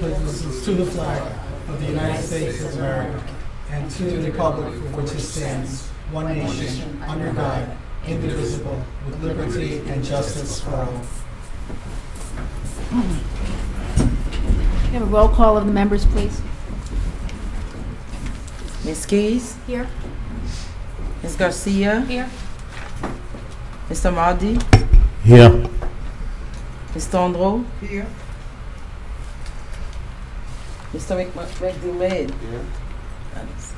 allegiance to the flag of the United States of America and to the republic for which it stands, one nation, under God, indivisible, with liberty and justice for all. We have a roll call of the members, please. Ms. Keys? Here. Ms. Garcia? Here. Mr. Mardi? Here. Ms. Tondreau? Here. Mr. McDermott? Here. That's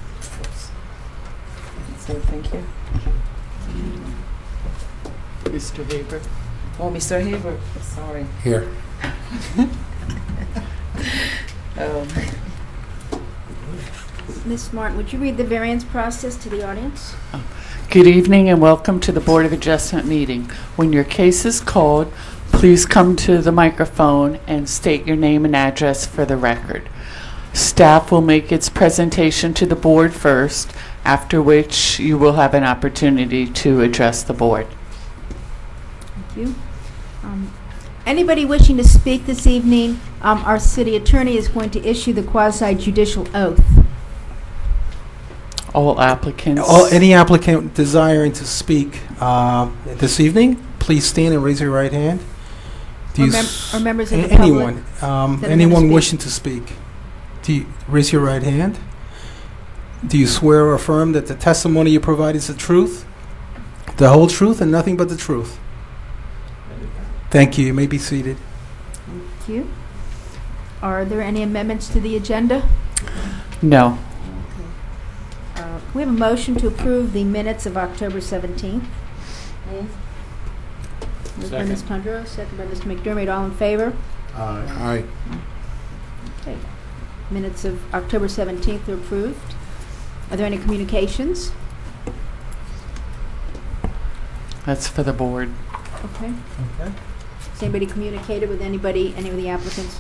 it, thank you. Mr. Haber. Oh, Mr. Haber, sorry. Here. Ms. Martin, would you read the variance process to the audience? Good evening and welcome to the Board of Adjustment meeting. When your case is called, please come to the microphone and state your name and address for the record. Staff will make its presentation to the board first, after which you will have an opportunity to address the board. Thank you. Anybody wishing to speak this evening, our city attorney is going to issue the quasi-judicial oath. All applicants. Any applicant desiring to speak this evening, please stand and raise your right hand. Or members of the anyone, public anyone speak. wishing to speak, do you raise your right hand? Do you swear or affirm that the testimony you provide is the truth, the whole truth, and nothing but the truth? Thank you. You may be seated. Thank you. Are there any amendments to the agenda? No. We have a motion to approve the minutes of October 17th. Moved by Ms. Tondreau, second by Mr. McDermott. All in favor? Aye. Okay. Minutes of October 17th are approved. Are there any communications? That's for the board. Okay. Has anybody communicated with anybody, any of the applicants?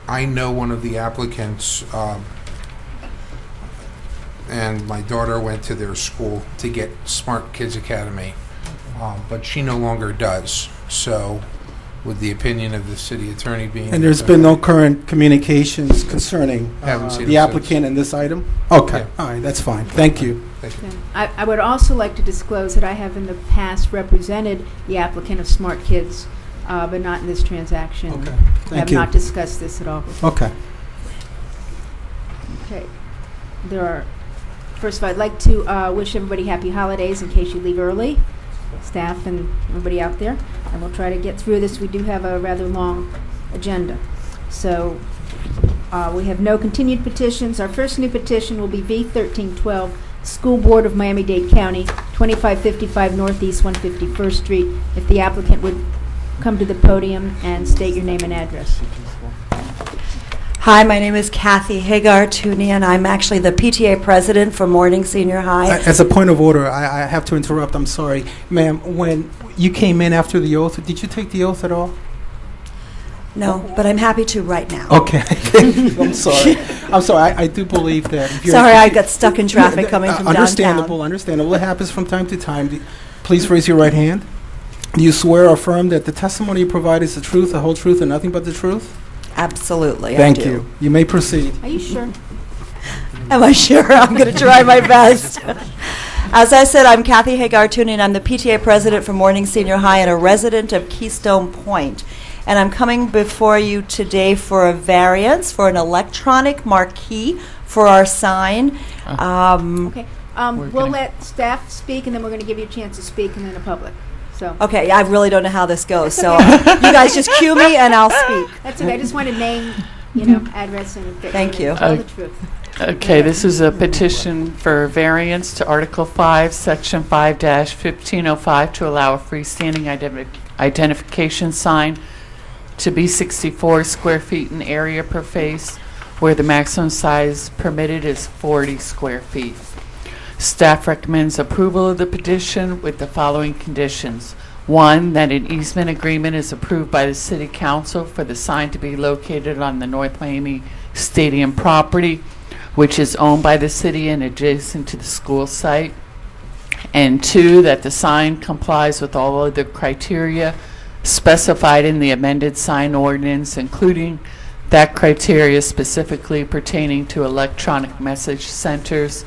I know one of the applicants, and my daughter went to their school to get Smart Kids Academy, but she no longer does. So, with the opinion of the city attorney being... And there's been no current communications concerning Haven't seen the them applicant in this item? Okay, Yeah. all right, that's fine. Thank you. Thank you. Okay. I would also like to disclose that I have in the past represented the applicant of Smart Kids, but not in this transaction. Okay, I thank have you. not discussed this at all. Okay. Okay. First of all, I'd like to wish everybody happy holidays in case you leave early, staff and everybody out there. And we'll try to get through this. We do have a rather long agenda. So we have no continued petitions. Our first new petition will be V1312, School Board of Miami-Dade County, 2555 Northeast 151st Street. If the applicant would come to the podium and state your name and address. Hi, my name is Kathy Hagar-Tooney, and I'm actually the PTA president for Morning Senior High. As a point of order, I have to interrupt. I'm sorry. Ma'am, when you came in after the oath, did you take the oath at all? No, but I'm happy to right now. Okay. I'm sorry. I'm sorry. I do believe that. If you're Sorry, I got stuck in traffic coming from Understandable. downtown. Understandable. It happens from time to time. Please raise your right hand. Do you swear or affirm that the testimony you provide is the truth, the whole truth, and nothing but the truth? Absolutely, I Thank do. you. You may proceed. Are you sure? Am I sure? I'm going to try my best. As I said, I'm Kathy Hagar-Tooney, and I'm the PTA president for Morning Senior High and a resident of Keystone Point. And I'm coming before you today for a variance for an electronic marquee for our sign. Okay. We're We'll gonna- let staff speak, and then we're going to give you a chance to speak, and then the public. So Okay, I really don't know how this goes, That's so okay. you guys just cue me and I'll speak. that's okay. I just wanted name, address, and Thank you. Tell the truth. Okay, this is a petition for variance to Article 5, Section 5-1505 to allow a freestanding identification sign to be 64 square feet in area per face, where the maximum size permitted is 40 square feet. Staff recommends approval of the petition with the following conditions. 1, that an easement agreement is approved by the City Council for the sign to be located on the North Miami Stadium property, which is owned by the city and adjacent to the school site. And 2, that the sign complies with all of the criteria specified in the amended sign ordinance, including that criteria specifically pertaining to electronic message centers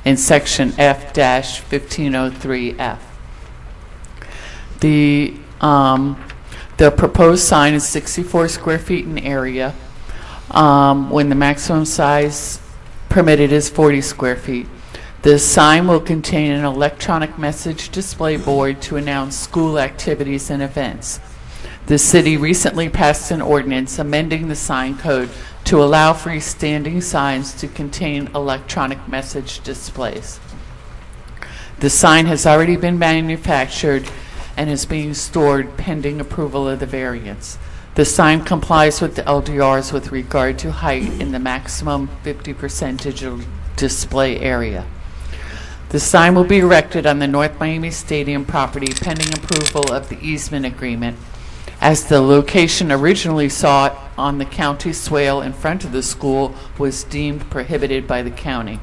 in section F-1503F. The proposed sign is 64 square feet in area, when the maximum size permitted is 40 square feet. The sign will contain an electronic message display board to announce school activities and events. The city recently passed an ordinance amending the sign code to allow freestanding signs to contain electronic message displays. The sign has already been manufactured and is being stored pending approval of the variance. The sign complies with the LDRs with regard to height in the maximum 50% digital display area. The sign will be erected on the North Miami Stadium property pending approval of the easement agreement, as the location originally sought on the county swale in front of the school was deemed prohibited by the county.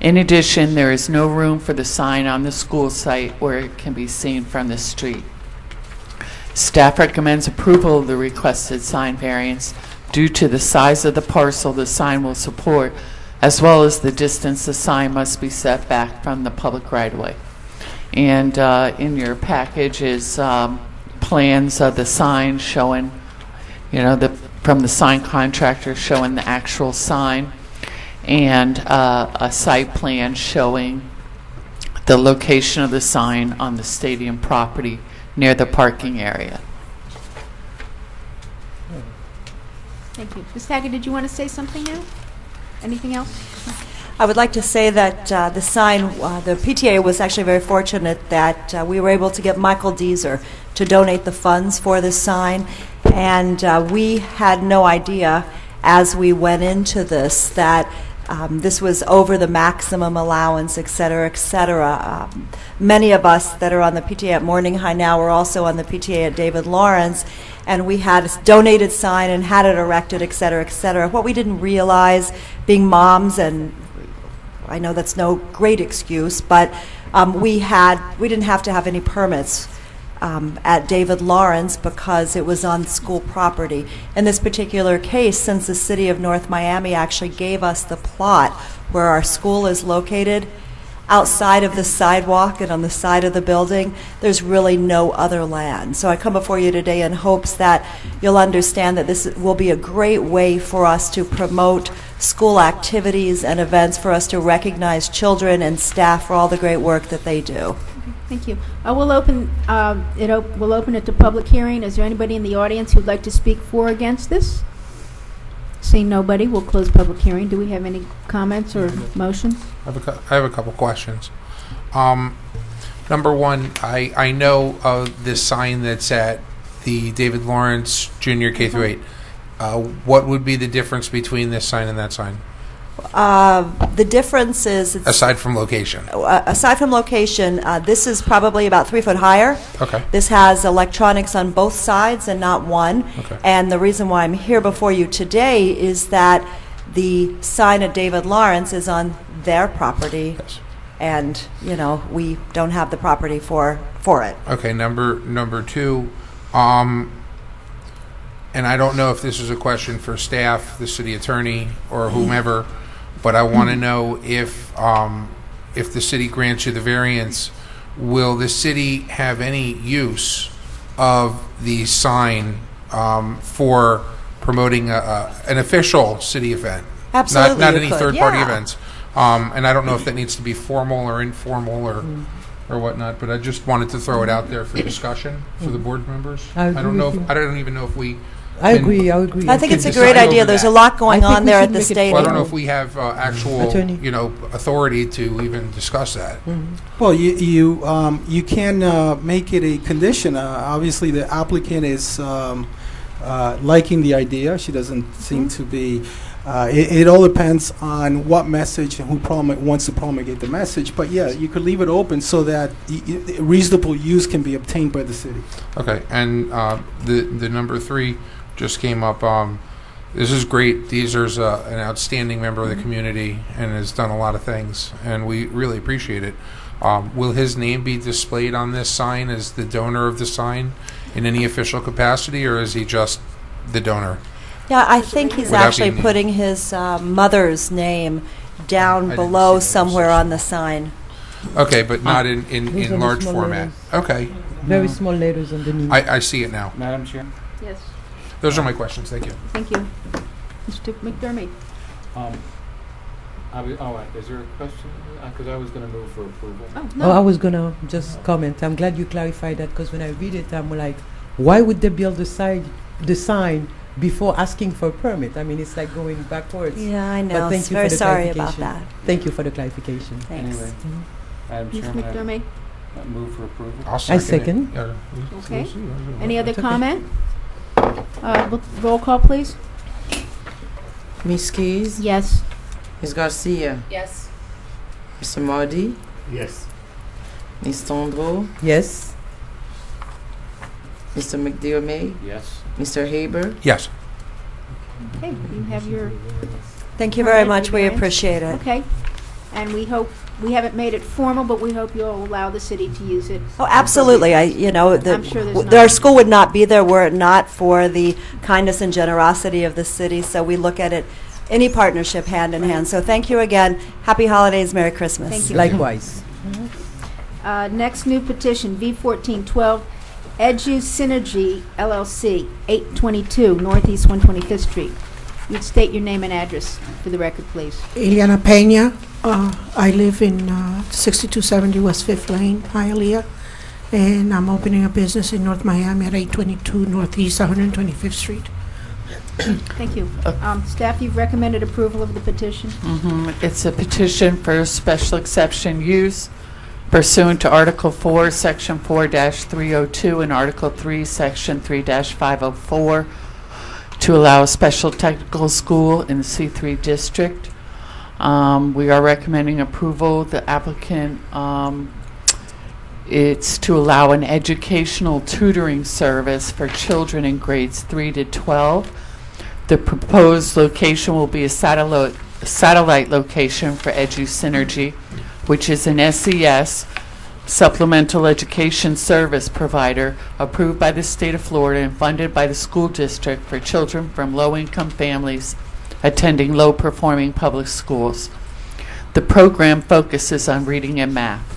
In addition, there is no room for the sign on the school site where it can be seen from the street. Staff recommends approval of the requested sign variance due to the size of the parcel the sign will support, as well as the distance the sign must be set back from the public right-of-way. And in your package is plans of the sign showing, from the sign contractor showing the actual sign, and a site plan showing the location of the sign on the stadium property near the parking area. Thank you. Ms. Taggart, did you want to say something now? Anything else? I would like to say that the sign, the PTA was actually very fortunate that we were able to get Michael Deezer to donate the funds for this sign, and we had no idea as we went into this that this was over the maximum allowance, et cetera, et cetera. Many of us that are on the PTA at Morning High now were also on the PTA at David Lawrence, and we had a donated sign and had it erected, et cetera, et cetera. What we didn't realize, being moms, and I know that's no great excuse, but we didn't have to have any permits at David Lawrence because it was on school property. In this particular case, since the city of North Miami actually gave us the plot where our school is located, outside of the sidewalk and on the side of the building, there's really no other land. So I come before you today in hopes that you'll understand that this will be a great way for us to promote school activities and events, for us to recognize children and staff for all the great work that they do. Thank you. We'll open it to public hearing. Is there anybody in the audience who'd like to speak for or against this? Seeing nobody, we'll close public hearing. Do we have any comments or motions? I have a couple questions. Number one, I know this sign that's at the David Lawrence Junior K through 8. What would be the difference between this sign and that sign? The difference is, Aside from location. This is probably about 3 foot higher. Okay. This has electronics on both sides and not one. Okay. And the reason why I'm here before you today is that the sign at David Lawrence is on their property. Yes. And, we don't have the property for it. Okay, number two, and I don't know if this is a question for staff, the city attorney, or whomever, but I want to know if the city grants you the variance, will the city have any use of the sign for promoting an official city event? Absolutely, Not you any could. third-party Yeah. events. And I don't know if that needs to be formal or informal or whatnot, but I just wanted to throw it out there for discussion for the board members. I I agree don't know. with you. I don't even know if we. I agree. I agree. I think it's a decide great over idea. There's that. a lot going I think on we there should at the make it stadium. Well, I don't know if we have actual, Attorney. authority to even discuss that. Well, you can make it a condition. Obviously, the applicant is liking the idea. She doesn't seem to be. It all depends on what message and who wants to promulgate the message. But yeah, you could leave it open so that reasonable use can be obtained by the city. Okay, and the number 3 just came up. This is great. Deezer's an outstanding member of the community and has done a lot of things, and we really appreciate it. Will his name be displayed on this sign as the donor of the sign in any official capacity, or is he just the donor? Yeah, I think he's Without actually being- putting his mother's name I down didn't below see that. somewhere on the sign. Okay, but not in Those are the large small format. Okay, Very small letters underneath. I see it now. Madam Chair, Yes, Those are my questions. Thank you. thank you. Mr. McDermott? is there a question? Because I was going to move for approval. Oh, Oh, I no. was gonna just comment. I'm glad you clarified that because when I read it, I'm like, why would they build the sign before asking for a permit? I mean, it's like going backwards. Yeah, I But know. thank you Very for the sorry about clarification. that. Thank you for the clarification. Thanks. Anyway, Madam Ms. Chairman, McDermott? I move for approval. I'll I second. second. It. Okay. Any other It's okay. comment? Roll call, please. Miss Keys, Yes. Miss Garcia, Yes. Mr. Mardy, Yes. Miss Tondreau, Yes. Mr. McDermott, Yes. Mr. Haber. Yes. Okay, you have your, Thank you very Permit much. We variance. appreciate it. okay. And we hope, we haven't made it formal, but we hope you'll allow the city to use it. Oh, absolutely. I'm sure there's not- our school would not be there were it not for the kindness and generosity of the city. So we look at it, any partnership, hand in hand. So thank you again. Happy holidays. Merry Christmas. Thank you. Likewise. Next new petition, V1412, Edu Synergy LLC, 822 Northeast 125th Street. You'd state your name and address for the record, please. Ileana Peña. I live in 6270 West 5th Lane, Hialeah, and I'm opening a business in North Miami at 822 Northeast 125th Street. Thank you. Staff, you've recommended approval of the petition. It's a petition for special exception use pursuant to Article 4, Section 4-302, and Article 3, Section 3-504, to allow a special technical school in the C3 district. We are recommending approval. The applicant, it's to allow an educational tutoring service for children in grades 3 to 12. The proposed location will be a satellite location for Edu Synergy, which is an SES, supplemental education service provider, approved by the state of Florida and funded by the school district for children from low-income families attending low-performing public schools. The program focuses on reading and math.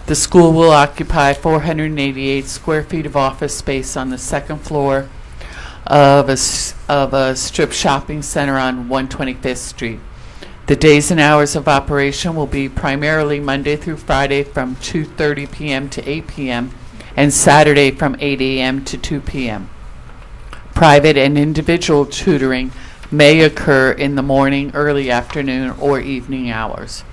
The school will occupy 488 square feet of office space on the second floor of a strip shopping center on 125th Street. The days and hours of operation will be primarily Monday through Friday from 2:30 p.m. to 8 p.m. and Saturday from 8 a.m. to 2 p.m. Private and individual tutoring may occur in the morning, early afternoon, or evening hours.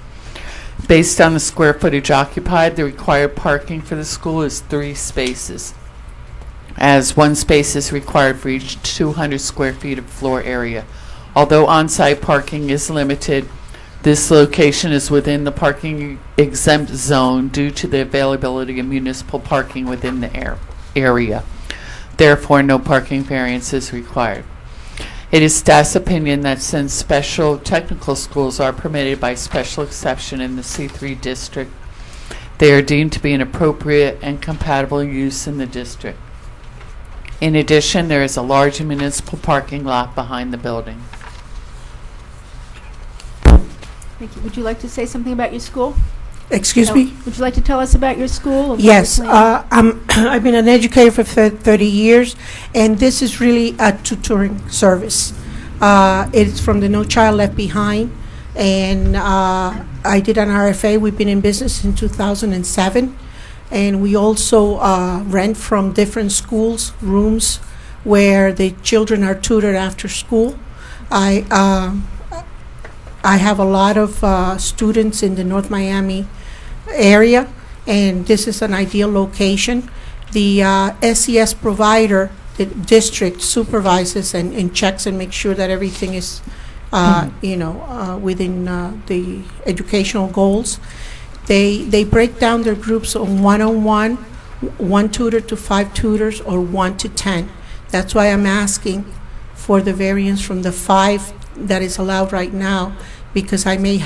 Based on the square footage occupied, the required parking for the school is 3 spaces, as 1 space is required for each 200 square feet of floor area. Although on-site parking is limited, this location is within the parking exempt zone due to the availability of municipal parking within the area. Therefore, no parking variance is required. It is staff's opinion that since special technical schools are permitted by special exception in the C3 district, they are deemed to be an appropriate and compatible use in the district. In addition, there is a large municipal parking lot behind the building. Thank you. Would you like to say something about your school? Excuse me? Would you like to tell us about your school? and what Yes, you're planning? I've been an educator for 30 years, and this is really a tutoring service. It's from the No Child Left Behind, and I did an RFA. We've been in business since 2007, and we also rent from different schools rooms where the children are tutored after school. I have a lot of students in the North Miami area, and this is an ideal location. The SES provider, the district supervises and checks and makes sure that everything is, within the educational goals. They break down their groups on one-on-one, 1 tutor to 5 tutors, or 1 to 10. That's why I'm asking for the variance from the 5 that is allowed right now, because I may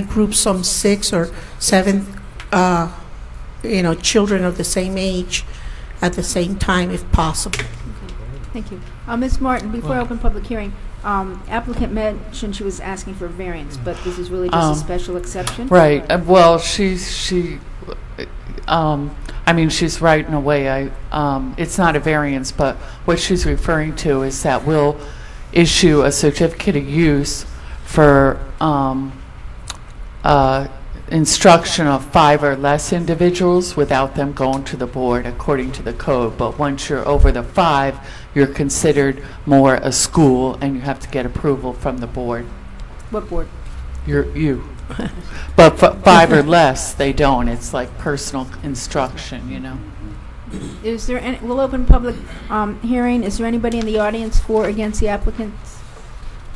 group some 6 or 7 children of the same age at the same time if possible. Thank you. Ms. Martin, before I open public hearing, applicant mentioned she was asking for a variance, but this is really just a special exception? Right. Well, I mean, she's right in a way. It's not a variance, but what she's referring to is that we'll issue a certificate of use for instruction of 5 or less individuals without them going to the board according to the code. But once you're over the 5, you're considered more a school, and you have to get approval from the board. What board? You. But for 5 or less, they don't. It's like personal instruction, you know. Is there any, we'll open public hearing. Is there anybody in the audience for or against the applicants?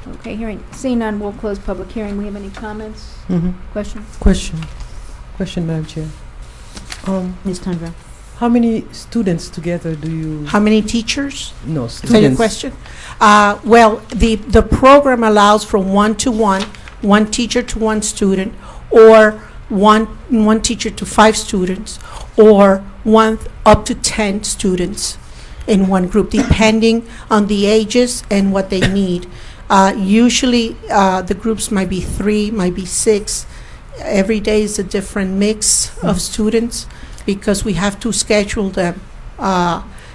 Okay, seeing none, we'll close public hearing. We have any comments? Questions? Question, Madam Chair. Ms. Tundra. How many students together do you? How many teachers? No, Is that your students. question? Well, the program allows for 1-to-1, 1 teacher to 1 student, or one teacher to 5 students, or 1 up to 10 students in one group, depending on the ages and what they need. Usually, the groups might be 3, might be 6. Every day is a different mix of students because we have to schedule them.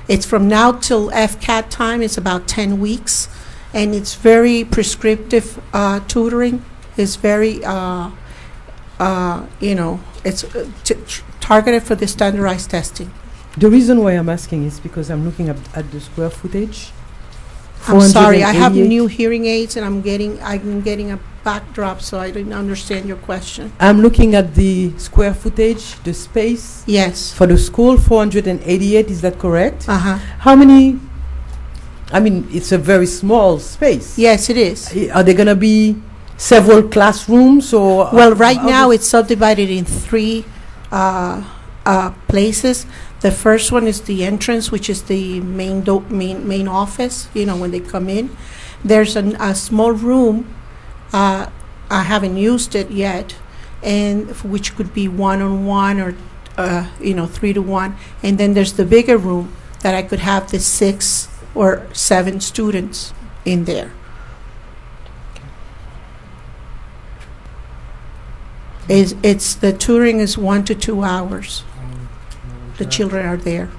It's from now till FCAT time. It's about 10 weeks, and it's very prescriptive tutoring. It's very, it's targeted for the standardized testing. The reason why I'm asking is because I'm looking at the square footage. I'm sorry, I have 488. new hearing aids, and I'm getting a backdrop, so I didn't understand your question. I'm looking at the square footage, the space Yes. for the school, 488. Is that correct? Uh-huh. How many? I mean, it's a very small space. Yes, it is. Are there going to be several classrooms or? Well, right now it's subdivided in 3 places. The first one is the entrance, which is the main office, when they come in. There's a small room, I haven't used it yet, and which could be 1-on-1 or 3-to-1. And then there's the bigger room that I could have the 6 or 7 students in there. It's the touring is 1 to 2 hours. The children are there.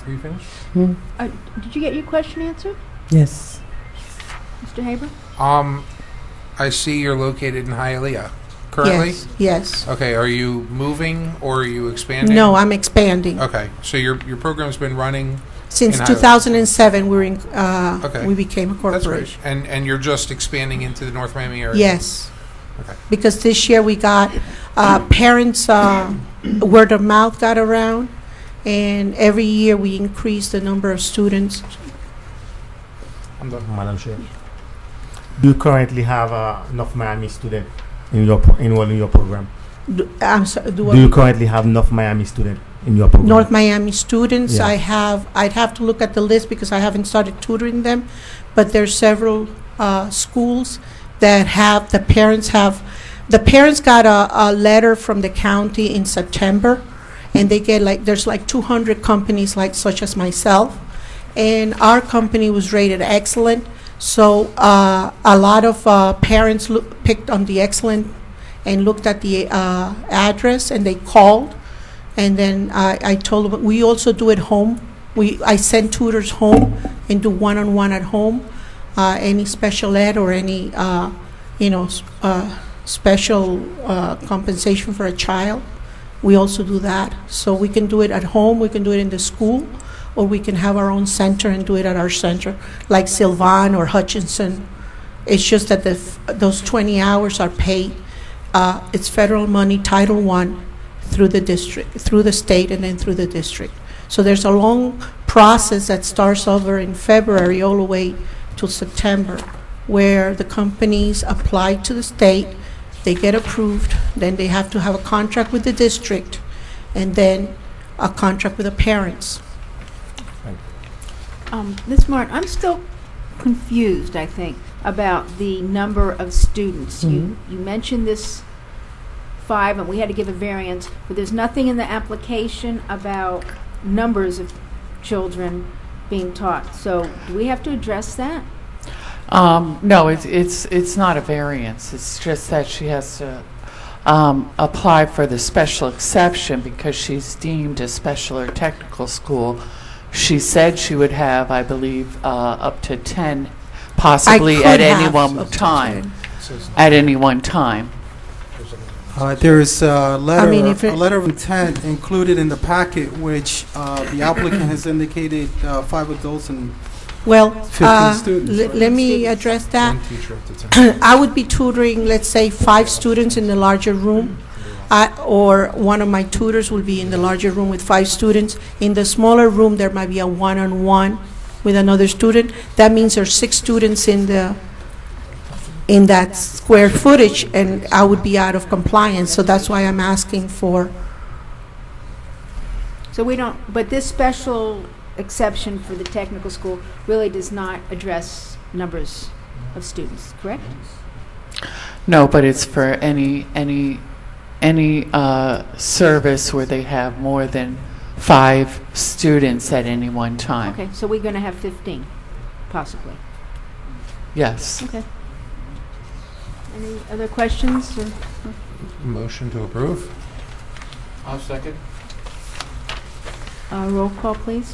Are you finished? Did you get your question answered, Yes. Mr. Haber? I see you're located in Hialeah currently? Yes. Okay, are you moving or are you expanding? No, I'm expanding. Okay, so your program's been running. Since in 2007, Okay. we became a That's great. corporation. And you're just expanding into the North Miami area? Yes. Okay. Because this year we got parents, word of mouth got around, and every year we increase the number of students. I'm done. Madam Chair, do you currently have enough Miami students enrolled in your program? I'm sorry, Do you currently have enough Miami students in your program? North Miami students, Yeah. I'd have to look at the list because I haven't started tutoring them, but there's several schools that the parents got a letter from the county in September, and they get there's 200 companies such as myself, and our company was rated excellent, so a lot of parents picked on the excellent and looked at the address, and they called, and then I told them we also do it home. I send tutors home and do 1-on-1 at home. Any special ed or any special compensation for a child, we also do that. So we can do it at home, we can do it in the school, or we can have our own center and do it at our center, like Sylvan or Hutchinson. It's just that those 20 hours are paid. It's federal money, Title I, through the district, through the state, and then through the district. So there's a long process that starts over in February all the way till September, where the companies apply to the state, they get approved, then they have to have a contract with the district, and then a contract with the parents. Ms. Martin, I'm still confused, I think, about the number of students. You mentioned this 5, and we had to give a variance, but there's nothing in the application about numbers of children being taught. So do we have to address that? No, it's not a variance. It's just that she has to apply for the special exception because she's deemed a special or technical school. She said she would have, I believe, up to 10, possibly could at any have one up to time. At any one time. There is a letter, I mean, if it- a letter of intent included in the packet, which the applicant has indicated 5 adults and Well, 15 students. let me address that. One teacher up to 10. I would be tutoring, let's say, 5 students in the larger room, or one of my tutors will be in the larger room with 5 students. In the smaller room, there might be a one-on-one with another student. That means there's 6 students in that square footage, and I would be out of compliance. So that's why I'm asking for. So we don't, but this special exception for the technical school really does not address numbers of students, correct? No, but it's for any service where they have more than 5 students at any one time. Okay, so we're going to have 15, possibly. Yes. Okay. Any other questions? Or- Motion to approve? I'll second. roll call, please.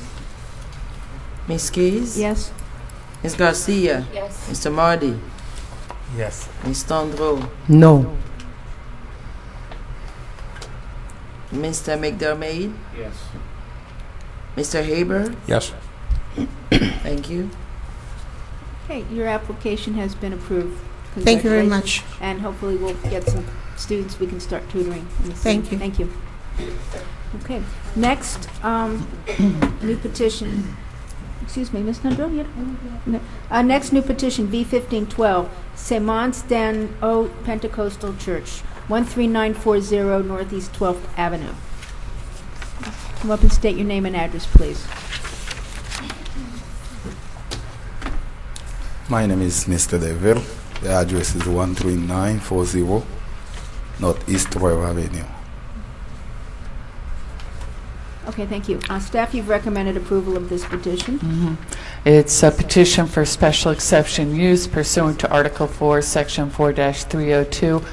Ms. Keys? Yes? Ms. Garcia? Yes. Mr. Mardy? Yes. Ms. Tondreau? No. Mr. McDermott? Yes. Mr. Haber? Yes. Thank you. Okay, your application has been approved. Thank you very Congratulations. much. And hopefully we'll get some students we can start tutoring. in the Thank city. you. Thank you. Okay, next, new petition. Excuse me, Ms. Tundro, you no. Next new petition, V1512, Semence Dan O Pentecostal Church, 13940 Northeast 12th Avenue. Come up and state your name and address, please. My name is Mr. Deville. The address is 13940 Northeast 12th Avenue. Okay, thank you. Staff, you've recommended approval of this petition. It's a petition for special exception use pursuant to Article 4, Section 4-302,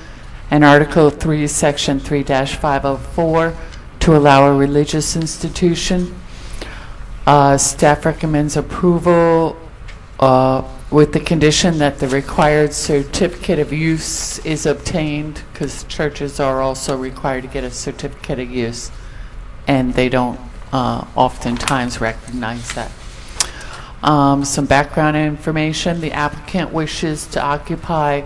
and Article 3, Section 3-504 to allow a religious institution. Staff recommends approval with the condition that the required certificate of use is obtained, because churches are also required to get a certificate of use, and they don't oftentimes recognize that. Some background information. The applicant wishes to occupy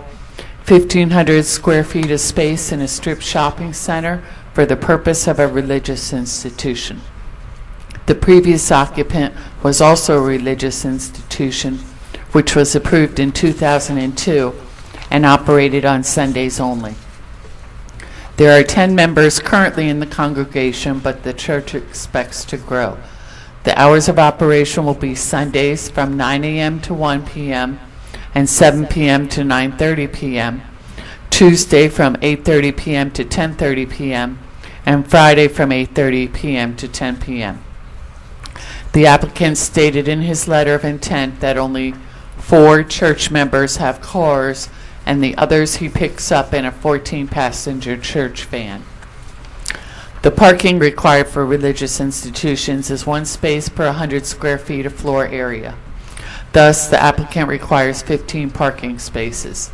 1,500 square feet of space in a strip shopping center for the purpose of a religious institution. The previous occupant was also a religious institution, which was approved in 2002 and operated on Sundays only. There are 10 members currently in the congregation, but the church expects to grow. The hours of operation will be Sundays from 9 a.m. to 1 p.m. and 7 p.m. to 9:30 p.m., Tuesday from 8:30 p.m. to 10:30 p.m., and Friday from 8:30 p.m. to 10 p.m. The applicant stated in his letter of intent that only 4 church members have cars, and the others he picks up in a 14-passenger church van. The parking required for religious institutions is 1 space per 100 square feet of floor area. Thus, the applicant requires 15 parking spaces.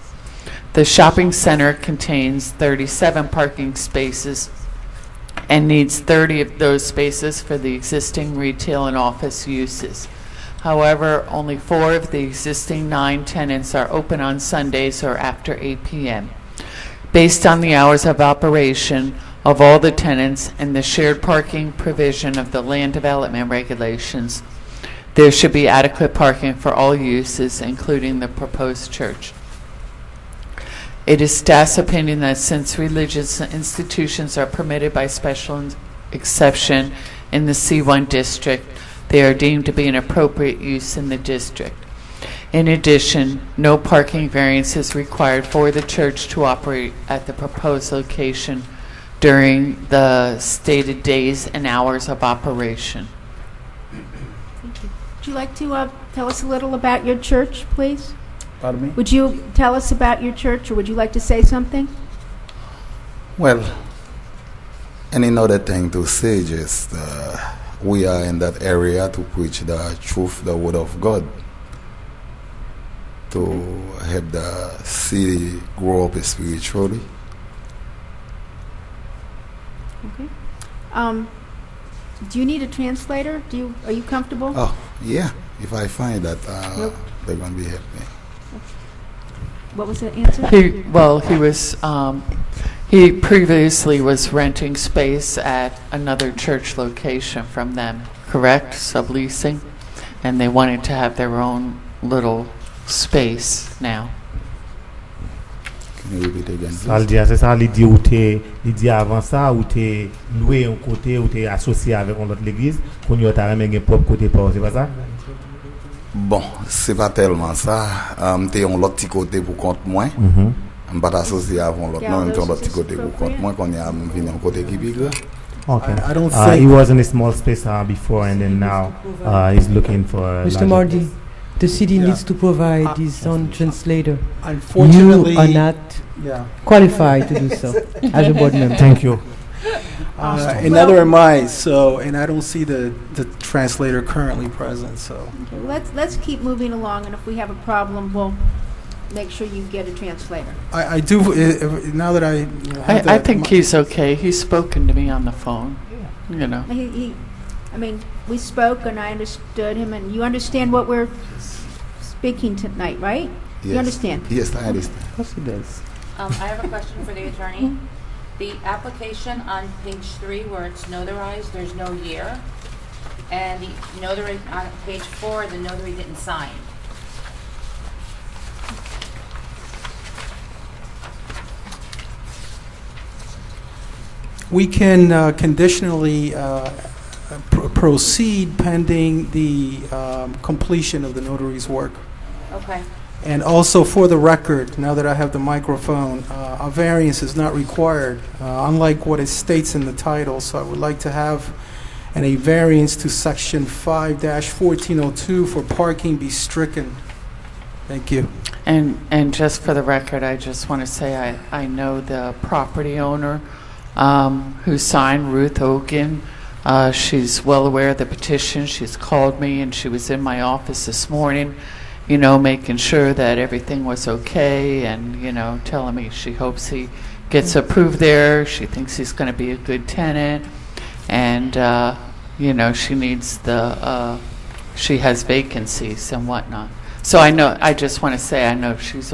The shopping center contains 37 parking spaces and needs 30 of those spaces for the existing retail and office uses. However, only 4 of the existing 9 tenants are open on Sundays or after 8 p.m. Based on the hours of operation of all the tenants and the shared parking provision of the land development regulations, there should be adequate parking for all uses, including the proposed church. It is staff's opinion that since religious institutions are permitted by special exception in the C1 district, they are deemed to be an appropriate use in the district. In addition, no parking variance is required for the church to operate at the proposed location during the stated days and hours of operation. Thank you. Would you like to tell us a little about your church, please? Pardon me? Would you tell us about your church, or would you like to say something? Well, any other thing to say is we are in that area to preach the truth, the word of God, to help the city grow up spiritually. Okay. Do you need a translator? Are you comfortable? Oh, yeah. If I find that, Nope. they're going to be helping me. What was the answer? He previously was renting space at another church location from them, correct? Subleasing? And they wanted to have their own little space now. Can you repeat again, please? Ça le dit, c'est ça, il dit avant ça, ou t'es loué un côté, ou t'es associé avec une autre l'église, qu'on y a ta même propre côté pour, c'est pas ça? Bon, c'est pas tellement ça. T'es en l'autre petit côté pour compte moins. Je ne pas associé avant l'autre. Non, t'es en l'autre petit côté pour compte moins qu'on y a venu en côté qui bigre. Okay. I don't think. He was in a small space before, and then now he's looking for a Mr. larger Mardi, the city needs to provide his own translator. Unfortunately, You are not qualified to do so as a board member. Thank you. And neither am I. So, and I don't see the translator currently present. So, Okay, well, let's keep moving along, and if we have a problem, we'll make sure you get a translator. I do. Now that I, have I that think he's okay. He's spoken to me on the phone, you know. I mean, we spoke, and I understood him, and you understand what we're speaking tonight, right? Yes. You understand? Yes, I understand. Of course he does. I have a question for the attorney. The application on page 3 where it's notarized, there's no year. And the notary, on page 4, the notary didn't sign. we can conditionally proceed pending the completion of the notary's work. Okay. And also, for the record, now that I have the microphone, a variance is not required, unlike what it states in the title. So I would like to have a variance to section 5-1402 for parking be stricken. Thank you. And just for the record, I just want to say I know the property owner who signed, Ruth Ogan. She's well aware of the petition. She's called me, and she was in my office this morning, you know, making sure that everything was okay, and, you know, telling me she hopes he gets approved there. She thinks he's going to be a good tenant, and, you know, she needs she has vacancies and whatnot. So I just want to say I know she's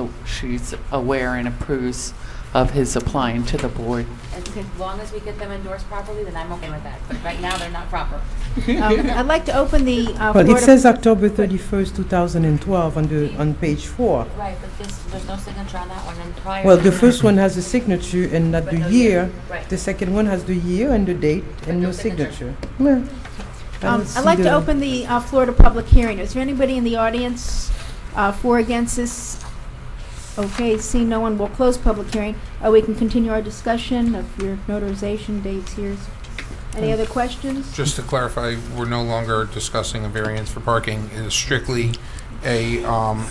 aware and approves of his applying to the board. Okay. As long as we get them endorsed properly, then I'm okay with that. But right now, they're not proper. I'd like to open the Well, Florida. it says October 31st, 2012 on page 4. Right, but there's no signature on that one. And prior Well, to the that- first one has a signature and not But the no year. year. Right. The second one has the year and the date and no no signature. signature. Well, I don't I'd see like to the- open the Florida public hearing. Is there anybody in the audience for or against this? Okay, seeing no one, we'll close public hearing. We can continue our discussion of your notarization dates here. Any other questions? Just to clarify, we're no longer discussing a variance for parking. It is strictly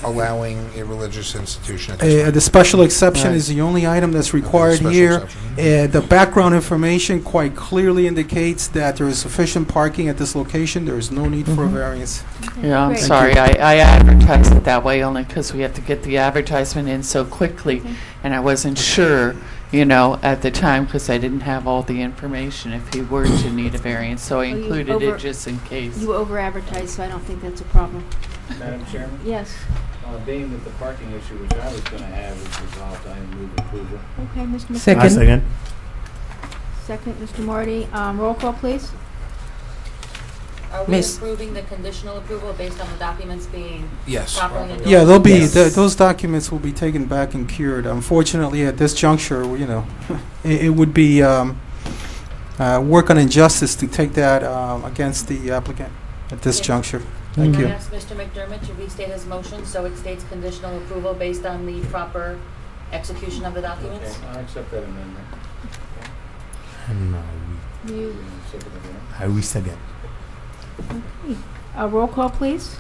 allowing a religious institution at this point. The special exception Right. is the only item that's required Special here. exception. The background information quite clearly indicates that there is sufficient parking at this location. There is no need for a variance. Yeah, I'm Great. sorry. I advertised it that way only because we have to get the advertisement in so quickly, Okay. and I wasn't sure, you know, at the time because I didn't have all the information if he were to need a variance, so I you included over- it just in case. You over-advertised, so I don't think that's a problem. Madam Chairman, Yes. being that the parking issue which I was going to have is resolved, I move approval. Okay, Mr. McCarthy. Second. Second. Second, Mr. Marty. Roll call, please. Are we Miss- approving the conditional approval based on the documents being Yes. properly endorsed? Yeah, they'll be, Yes. those documents will be taken back and cured. Unfortunately, at this juncture, you know, it would be work on injustice to take that against the applicant. at this Yes. juncture. I'm Thank going you. to ask Mr. McDermott to restate his motion so it states conditional approval based on the proper execution of the documents. Okay, I accept that amendment. And You, Second again. I wish again. roll call, please.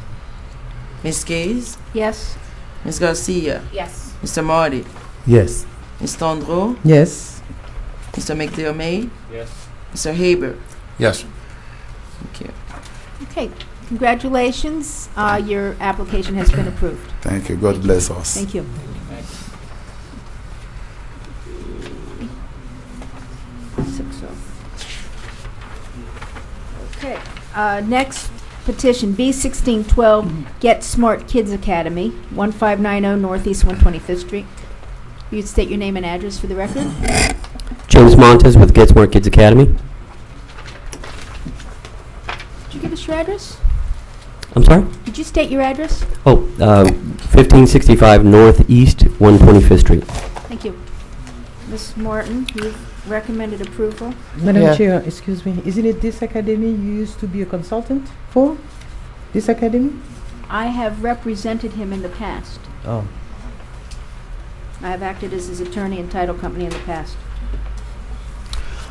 Ms. Gaze, Yes. Ms. Garcia, Yes. Mr. Marty, Yes. Mr. Andro, Yes. Mr. McDermott, Yes. Mr. Haber. Yes. Thank you. Okay, congratulations. Your application has been approved. Thank you. God bless us. Thank you. Thanks. 6-0. Okay, next petition, B1612, Get Smart Kids Academy, 1590 Northeast 125th Street. You'd state your name and address for the record? James Montes with Get Smart Kids Academy. Did you give us your address? I'm sorry? Did you state your address? Oh, 1565 Northeast 125th Street. Thank you. Ms. Morton, you've recommended approval. Madam Yeah. Chair, excuse me, isn't it this academy you used to be a consultant for? This academy? I have represented him in the past. Oh. I have acted as his attorney and title company in the past.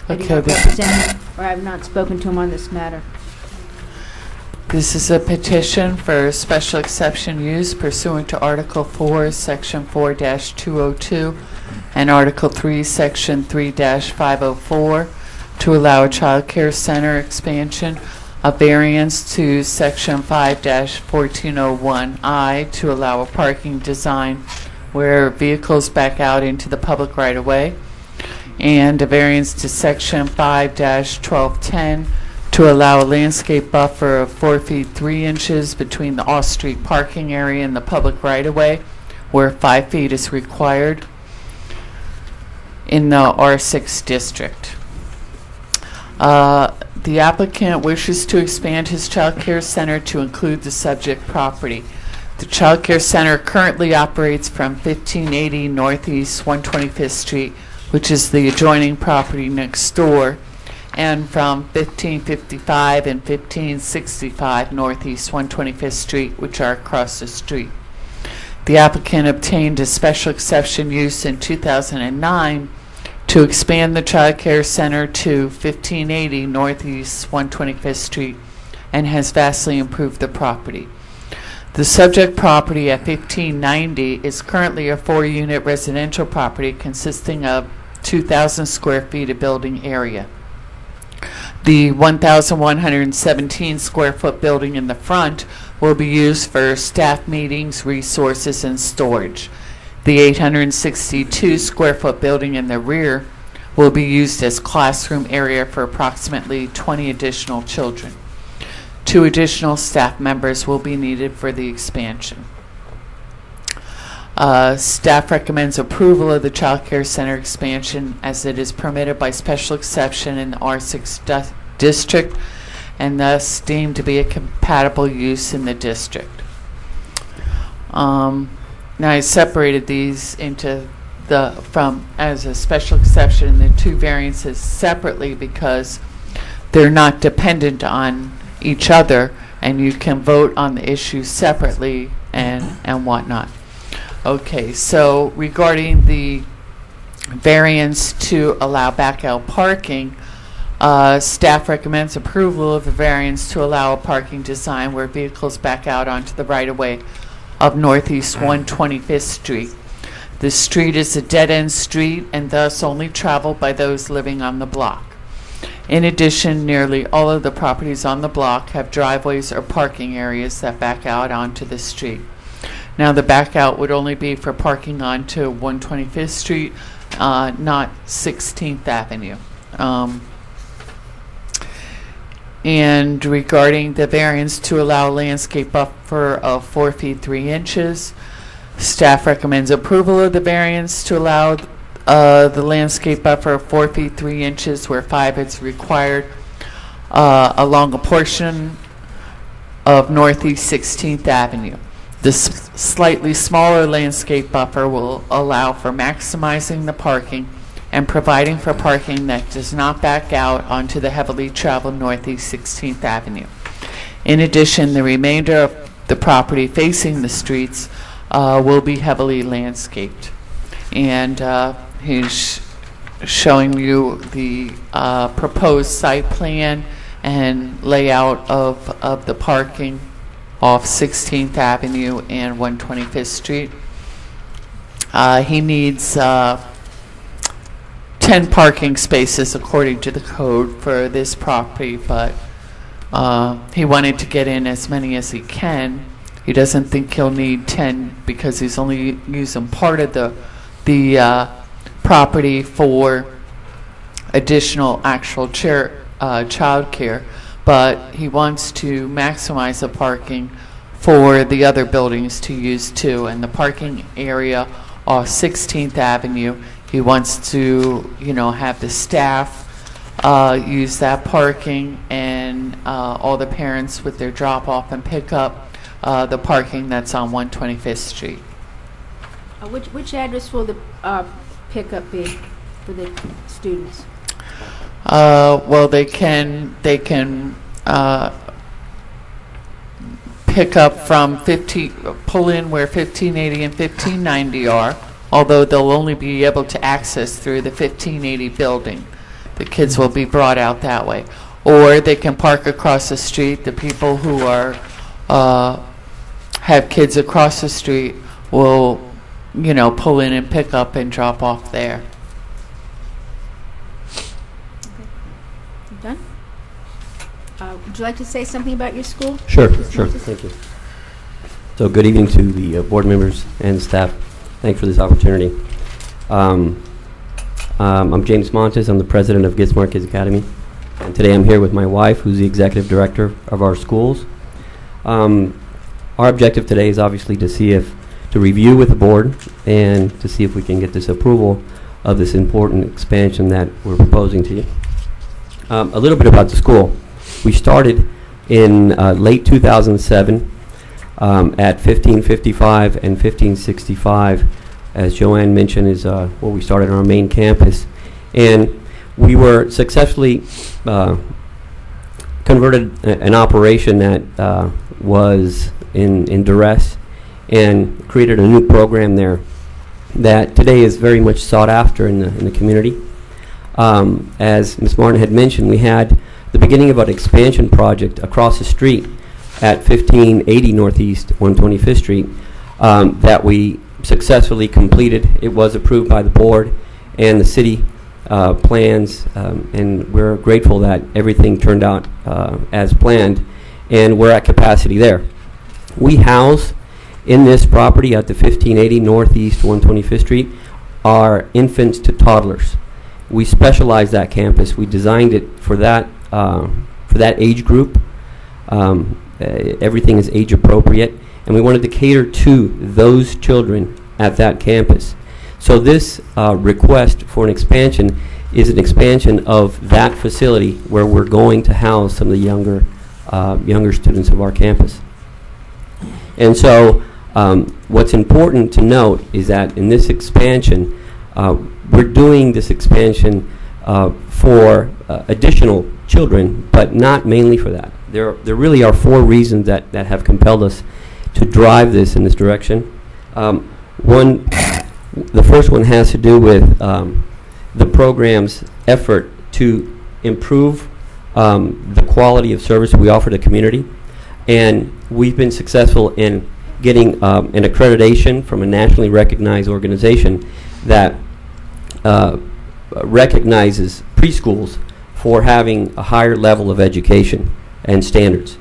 I do Okay, not but- represent him, or I have not spoken to him on this matter. This is a petition for special exception use pursuant to Article 4, Section 4-202, and Article 3, Section 3-504, to allow a child care center expansion, a variance to Section 5-1401I to allow a parking design where vehicles back out into the public right-of-way, and a variance to Section 5-1210 to allow a landscape buffer of 4 feet 3 inches between the off-street parking area and the public right-of-way, where 5 feet is required in the R6 district. The applicant wishes to expand his child care center to include the subject property. The child care center currently operates from 1580 Northeast 125th Street, which is the adjoining property next door, and from 1555 and 1565 Northeast 125th Street, which are across the street. The applicant obtained a special exception use in 2009 to expand the child care center to 1580 Northeast 125th Street and has vastly improved the property. The subject property at 1590 is currently a 4-unit residential property consisting of 2,000 square feet of building area. The 1,117 square foot building in the front will be used for staff meetings, resources, and storage. The 862 square foot building in the rear will be used as classroom area for approximately 20 additional children. 2 additional staff members will be needed for the expansion. Staff recommends approval of the child care center expansion as it is permitted by special exception in the R6 district and thus deemed to be a compatible use in the district. Now I separated these into as a special exception and the 2 variances separately because they're not dependent on each other and you can vote on the issues separately and whatnot. Okay, so regarding the variance to allow back out parking, staff recommends approval of the variance to allow a parking design where vehicles back out onto the right-of-way of Northeast 125th Street. The street is a dead-end street and thus only traveled by those living on the block. In addition, nearly all of the properties on the block have driveways or parking areas that back out onto the street. Now, the back out would only be for parking onto 125th Street, not 16th Avenue. And regarding the variance to allow landscape buffer of 4 feet 3 inches, staff recommends approval of the variance to allow the landscape buffer of 4 feet 3 inches where 5 is required along a portion of Northeast 16th Avenue. This slightly smaller landscape buffer will allow for maximizing the parking and providing for parking that does not back out onto the heavily traveled Northeast 16th Avenue. In addition, the remainder of the property facing the streets will be heavily landscaped. And he's showing you the proposed site plan and layout of the parking off 16th Avenue and 125th Street. He needs 10 parking spaces according to the code for this property, but he wanted to get in as many as he can. He doesn't think he'll need 10 because he's only using part of the property for additional actual child care, but he wants to maximize the parking for the other buildings to use too. And the parking area off 16th Avenue, he wants to, have the staff use that parking, and all the parents with their drop off and pick up the parking that's on 125th Street. Which address will the pickup be for the students? Well, they can pick up from pull in where 1580 and 1590 are, although they'll only be able to access through the 1580 building. The kids will be brought out that way. Or they can park across the street. The people who are have kids across the street will, pull in and pick up and drop off there. You done? Would you like to say something about your school? Sure. Thank you. So good evening to the board members and staff. Thanks for this opportunity. I'm James Montes. I'm the president of Get Smart Kids Academy. And today I'm here with my wife, who's the executive director of our schools. Our objective today is obviously to review with the board and to see if we can get this approval of this important expansion that we're proposing to you. A little bit about the school. We started in late 2007 at 1555 and 1565, as Joanne mentioned, is where we started on our main campus. And we were successfully converted an operation that was in duress and created a new program there that today is very much sought after in the community. As Ms. Martin had mentioned, we had the beginning of an expansion project across the street at 1580 Northeast 125th Street that we successfully completed. It was approved by the board and the city plans, and we're grateful that everything turned out as planned, and we're at capacity there. We house in this property at the 1580 Northeast 125th Street are infants to toddlers. We specialize that campus. We designed it for that age group. Everything is age appropriate, and we wanted to cater to those children at that campus. So this request for an expansion is an expansion of that facility where we're going to house some of the younger students of our campus. And so what's important to note is that in this expansion, we're doing this expansion for additional children, but not mainly for that. There really are 4 reasons that have compelled us to drive this in this direction. The first one has to do with the program's effort to improve the quality of service we offer to the community. And we've been successful in getting an accreditation from a nationally recognized organization that recognizes preschools for having a higher level of education and standards.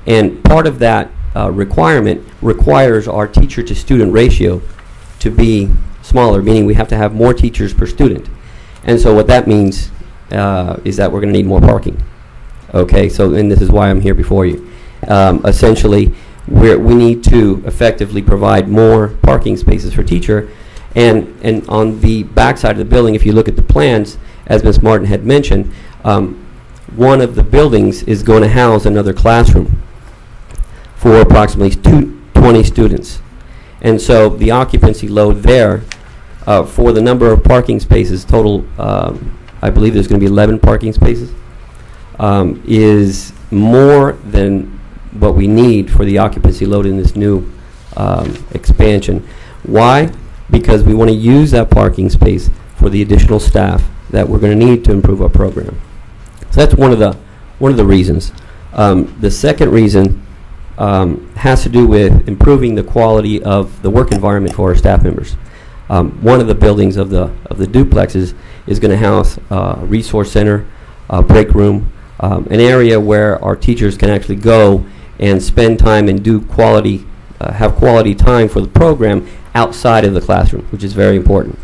And part of that requirement requires our teacher-to-student ratio to be smaller, meaning we have to have more teachers per student. And so what that means is that we're going to need more parking. Okay, so and this is why I'm here before you. Essentially, we need to effectively provide more parking spaces for teacher. And on the back side of the building, if you look at the plans, as Ms. Martin had mentioned, one of the buildings is going to house another classroom for approximately 20 students. And so the occupancy load there for the number of parking spaces, total, I believe there's going to be 11 parking spaces, is more than what we need for the occupancy load in this new expansion. Why? Because we want to use that parking space for the additional staff that we're going to need to improve our program. So that's one of the reasons. The second reason has to do with improving the quality of the work environment for our staff members. One of the buildings of the duplexes is going to house a resource center, a break room, an area where our teachers can actually go and spend time and do quality, have quality time for the program outside of the classroom, which is very important.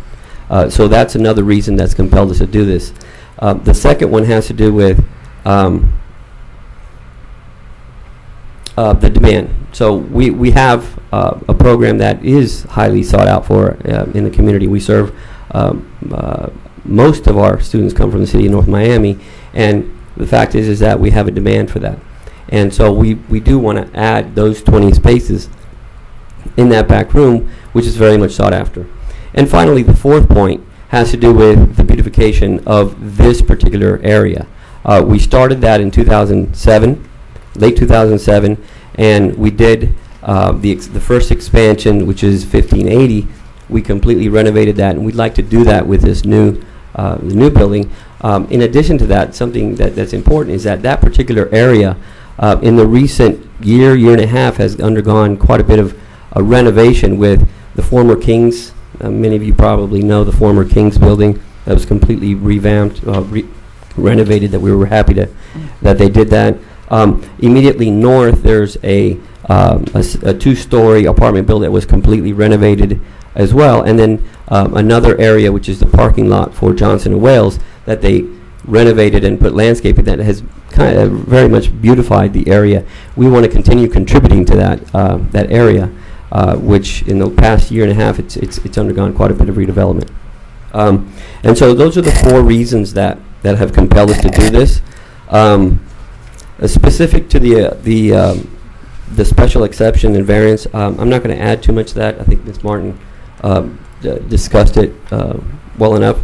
So that's another reason that's compelled us to do this. The second one has to do with the demand. So we have a program that is highly sought out for in the community. We serve most of our students come from the city of North Miami, and the fact is that we have a demand for that. And so we do want to add those 20 spaces in that back room, which is very much sought after. And finally, the fourth point has to do with the beautification of this particular area. We started that in 2007, late 2007, and we did the first expansion, which is 1580. We completely renovated that, and we'd like to do that with this new building. In addition to that, something that's important is that particular area in the recent year and a half has undergone quite a bit of a renovation with the former King's. Many of you probably know the former King's building that was completely revamped, renovated. That we were happy that they did that. Immediately north, there's a two-story apartment building that was completely renovated as well, and then another area which is the parking lot for Johnson & Wales that they renovated and put landscaping that has kind of very much beautified the area. We want to continue contributing to that area, which in the past year and a half it's undergone quite a bit of redevelopment. And so those are the four reasons that have compelled us to do this. Specific to the special exception and variance, I'm not going to add too much to that. I think Ms. Martin discussed it well enough.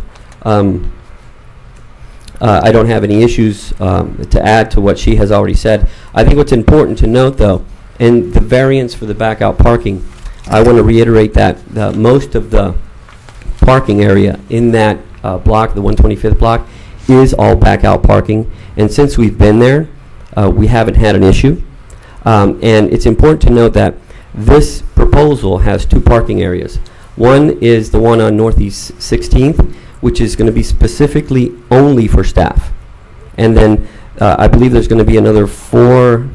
I don't have any issues to add to what she has already said. I think what's important to note, though, in the variance for the back-out parking, I want to reiterate that most of the parking area in that block, the 125th block, is all back-out parking. And since we've been there, we haven't had an issue. And it's important to note that this proposal has two parking areas. One is the one on Northeast 16th, which is going to be specifically only for staff. And then I believe there's going to be another 4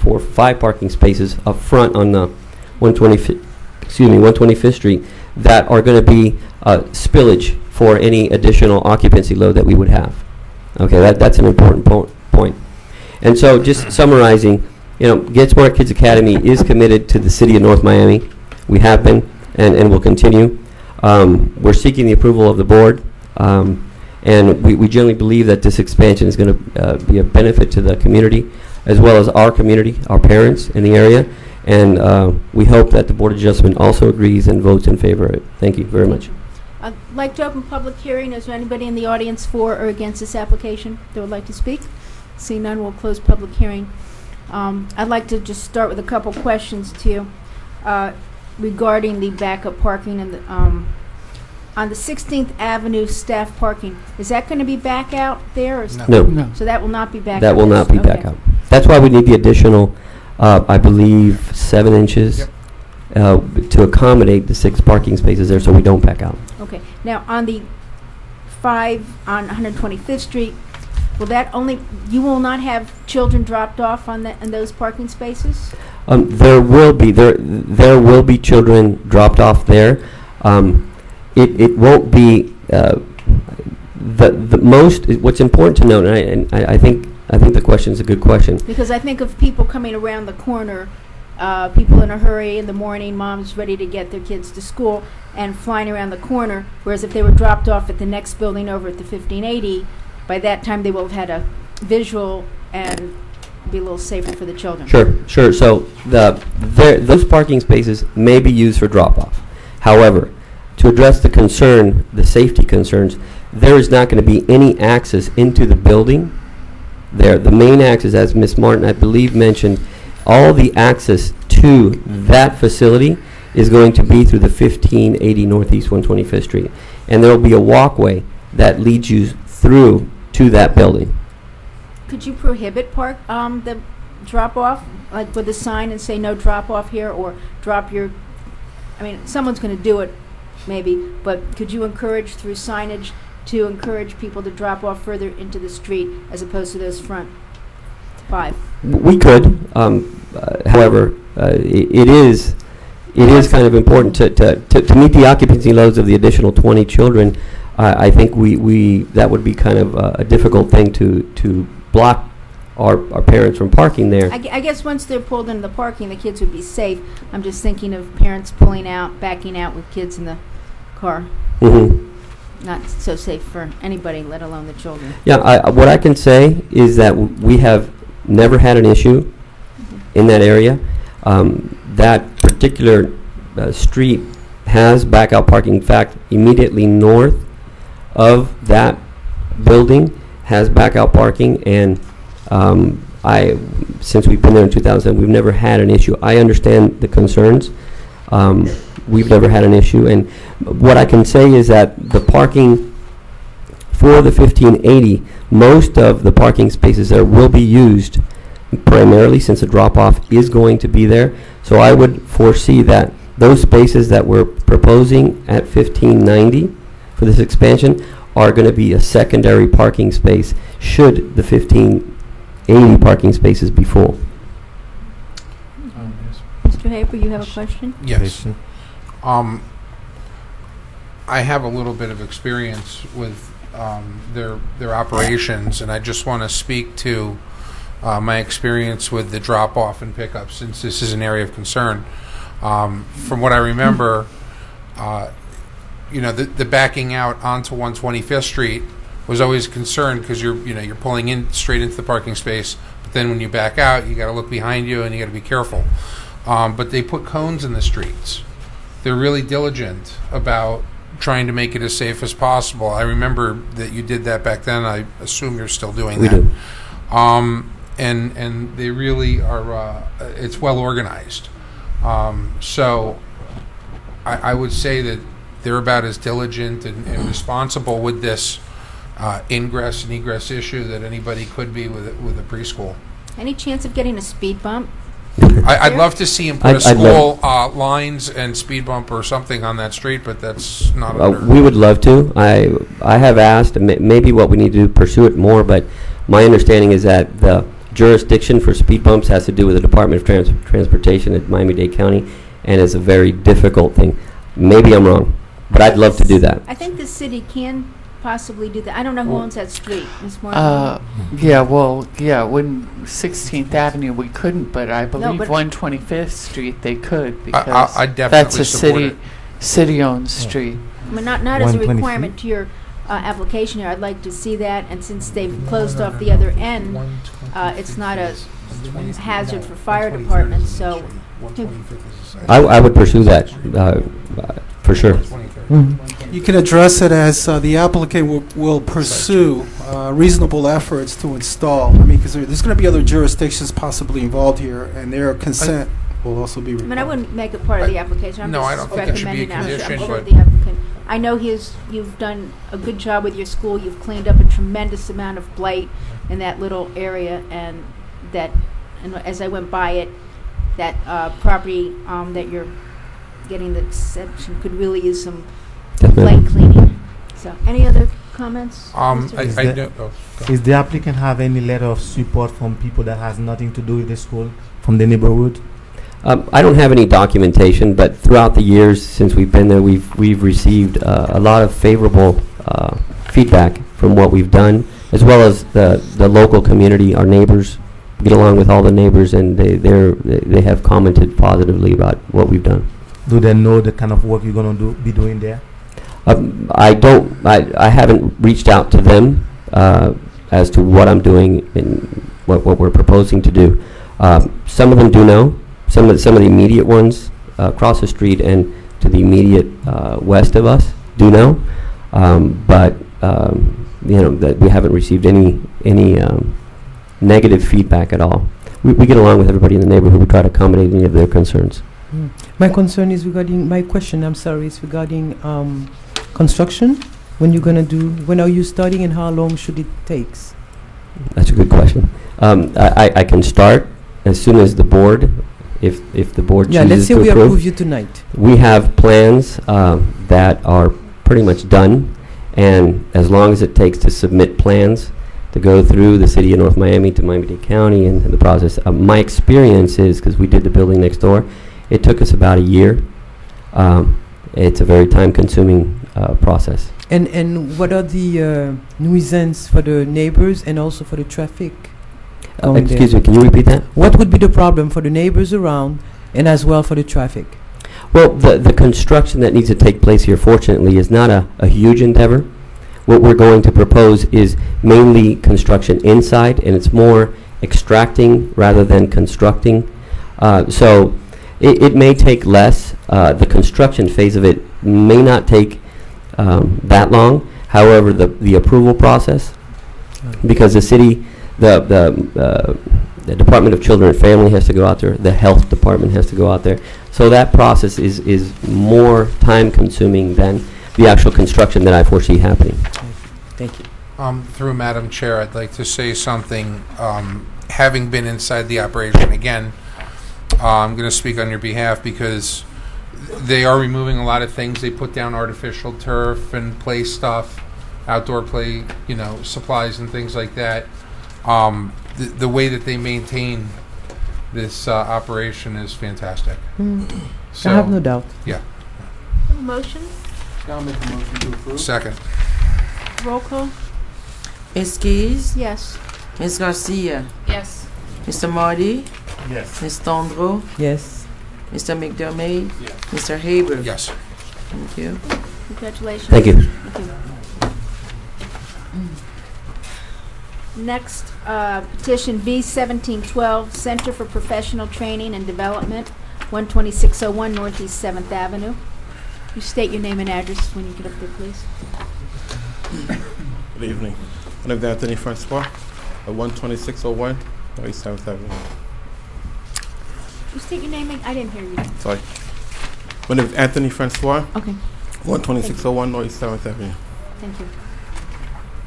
or 5 parking spaces up front on the 125th Street that are going to be spillage for any additional occupancy load that we would have. Okay, that's an important point. And so just summarizing, Get Smart Kids Academy is committed to the city of North Miami. We have been and will continue. We're seeking the approval of the board, and we generally believe that this expansion is going to be a benefit to the community, as well as our community, our parents in the area, and we hope that the Board of Adjustment also agrees and votes in favor of it. Thank you very much. I'd like to open public hearing. Is there anybody in the audience for or against this application that would like to speak? Seeing none, we'll close public hearing. I'd like to just start with a couple questions to you regarding the backup parking and on the 16th Avenue staff parking. Is that going to be back out there? Or No. So that will not be back out? That will not be back out. That's why we need the additional, I believe, 7 inches to accommodate the 6 parking spaces there so we don't back out. Okay. Now, on the 5 on 125th Street, will that you will not have children dropped off on those parking spaces? There will be children dropped off there. It won't be the most. What's important to note, and I think the question is a good question. Because I think of people coming around the corner, people in a hurry in the morning, moms ready to get their kids to school, and flying around the corner. Whereas if they were dropped off at the next building over at the 1580, by that time they will have had a visual and be a little safer for the children. Sure. So those parking spaces may be used for drop-off. However, to address the safety concerns, there is not going to be any access into the building there. The main access, as Ms. Martin, I believe, mentioned, all the access to that facility is going to be through the 1580 Northeast 125th Street. And there will be a walkway that leads you through to that building. Could you prohibit the drop-off, like with a sign and say no drop-off here, or drop your, I mean, someone's going to do it, maybe, but could you encourage through signage to encourage people to drop off further into the street as opposed to those front 5? We could, however, it is kind of important to meet the occupancy loads of the additional 20 children. I think that would be kind of a difficult thing to block our parents from parking there. I guess once they're pulled into the parking, the kids would be safe. I'm just thinking of parents pulling out, backing out with kids in the car. Mm-hmm. Not so safe for anybody, let alone the children. Yeah, what I can say is that we have never had an issue in that area. That particular street has backout parking. In fact, immediately north of that building has backout parking, and since we've been there in 2007, we've never had an issue. I understand the concerns. We've never had an issue, and what I can say is that the parking for the 1580, most of the parking spaces there will be used primarily since the drop-off is going to be there. So I would foresee that those spaces that we're proposing at 1590 for this expansion are going to be a secondary parking space should the 1580 parking spaces be full. Mr. Haber, you have a question? Yes. I have a little bit of experience with their operations, and I just want to speak to my experience with the drop-off and pickup, since this is an area of concern. From what I remember, the backing out onto 125th Street was always a concern because you're pulling in straight into the parking space, but then when you back out, you got to look behind you and you got to be careful. But they put cones in the streets. They're really diligent about trying to make it as safe as possible. I remember that you did that back then. I assume you're still doing that. We do. And they really are. It's well organized. So I would say that they're about as diligent and responsible with this ingress and egress issue that anybody could be with a preschool. Any chance of getting a speed bump? I'd love to see him put a school lines and speed bump or something on that street, but that's not. We would love to. I have asked, maybe what we need to do, pursue it more, but my understanding is that the jurisdiction for speed bumps has to do with the Department of Transportation at Miami-Dade County, and it's a very difficult thing. Maybe I'm wrong, but I'd love to do that. I think the city can possibly do that. I don't know who owns that street, Ms. Martin. When 16th Avenue we couldn't, but I believe 125th Street they could, because I definitely that's a support city-owned street. I mean, not as a requirement to your application here. I'd like to see that, and since they've closed off the other end, it's not a hazard for fire departments, so... I would pursue that, for sure. You can address it as the applicant will pursue reasonable efforts to install. I mean, because there's going to be other jurisdictions possibly involved here, and their consent will also be required. I mean, I wouldn't make it part of the application. I'm No, I just don't think it should be a recommending that. I'm condition, sure but- the applicant. I know you've done a good job with your school. You've cleaned up a tremendous amount of blight in that little area, and as I went by it, that property that you're getting the exception could really use some blight cleaning. So, any other comments? Is the applicant have any letter of support from people that has nothing to do with the school, from the neighborhood? I don't have any documentation, but throughout the years since we've been there, we've received a lot of favorable feedback from what we've done, as well as the local community. Our neighbors get along with all the neighbors, and they have commented positively about what we've done. Do they know the kind of work you're going to be doing there? I haven't reached out to them as to what I'm doing and what we're proposing to do. Some of them do know. Some of the immediate ones across the street and to the immediate west of us do know, but that we haven't received any negative feedback at all. We get along with everybody in the neighborhood. We try to accommodate any of their concerns. My concern is regarding, my question, I'm sorry, is regarding construction. When are you starting and how long should it take? That's a good question. I can start as soon as the board, if the board Yeah, let's chooses say to we approve. approve you tonight. We have plans that are pretty much done, and as long as it takes to submit plans to go through the city of North Miami to Miami-Dade County and the process, my experience is, because we did the building next door, it took us about a year. It's a very time-consuming process. And what are the nuisance for the neighbors and also for the traffic? going there? Excuse me, can you repeat that? What would be the problem for the neighbors around and as well for the traffic? Well, the construction that needs to take place here, fortunately, is not a huge endeavor. What we're going to propose is mainly construction inside, and it's more extracting rather than constructing. So it may take less. The construction phase of it may not take that long. However, the approval process, because the city, the Department of Children and Family has to go out there, the health department has to go out there. So that process is more time consuming than the actual construction that I foresee happening. Thank you. Through Madam Chair, I'd like to say something. Having been inside the operation, again, I'm going to speak on your behalf because they are removing a lot of things. They put down artificial turf and play stuff, outdoor play, supplies and things like that. The way that they maintain this operation is fantastic. So, I have no doubt. Yeah. Motion? I'll make a motion to approve. Second. Roll call? Ms. Keys? Yes. Ms. Garcia? Yes. Mr. Marty? Yes. Ms. Tondreau? Yes. Mr. McDermott? Yes. Mr. Haber? Yes. Thank you. Congratulations. Thank you. Thank you. Next, petition B1712, Center for Professional Training and Development, 12601 Northeast 7th Avenue. You state your name and address when you get up there, please. Good evening. My name is Anthony Francois at 12601 Northeast 7th Avenue. You state your name and, I didn't hear you. Sorry. My name is Anthony Francois, Okay, 12601 Northeast 7th Avenue. thank you.